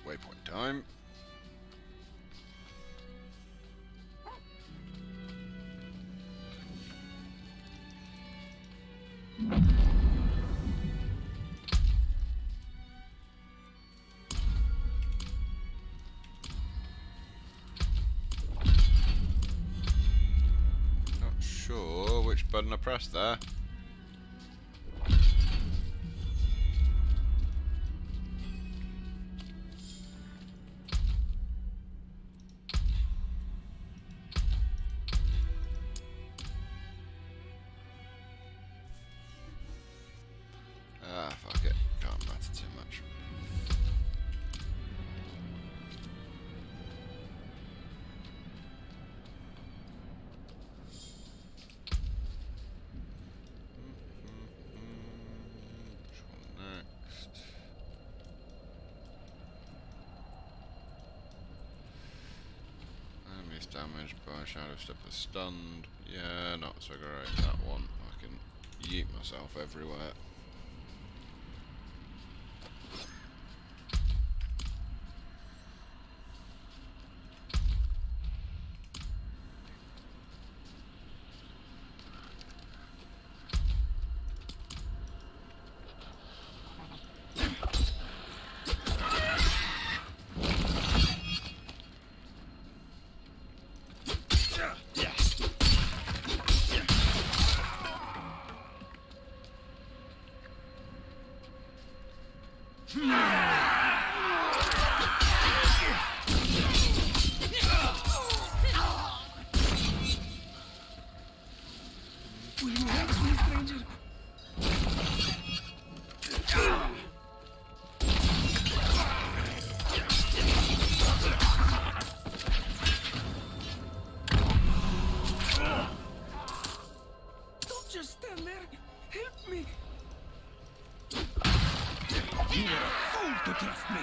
Waypoint time. Not sure which button I pressed there. Ah, fuck it. Can't matter too much. Which one next? Enemies damaged by Shadow Stepper stunned. Yeah, not so great. That one. I can yeet myself everywhere. Will you help me, stranger? Don't just stand there. Help me. You are a fool to trust me.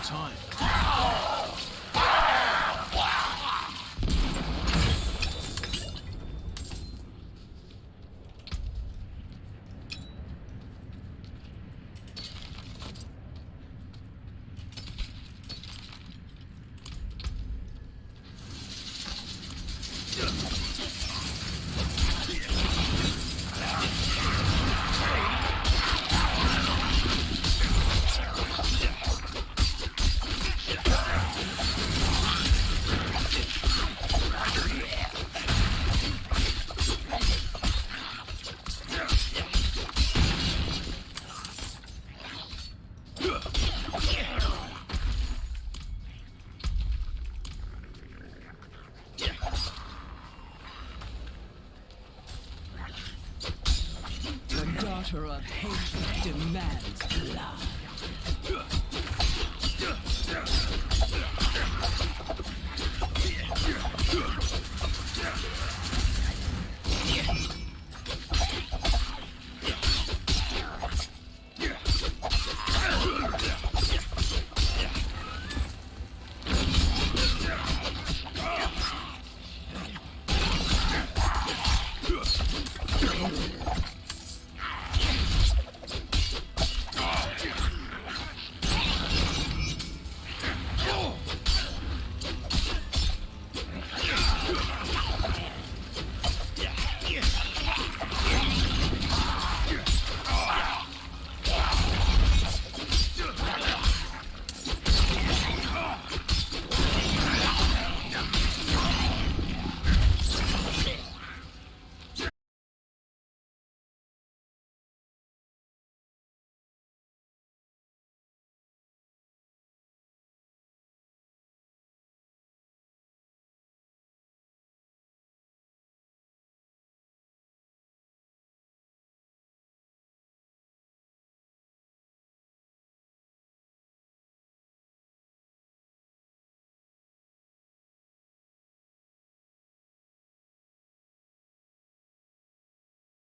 time. The daughter of hate demands blood.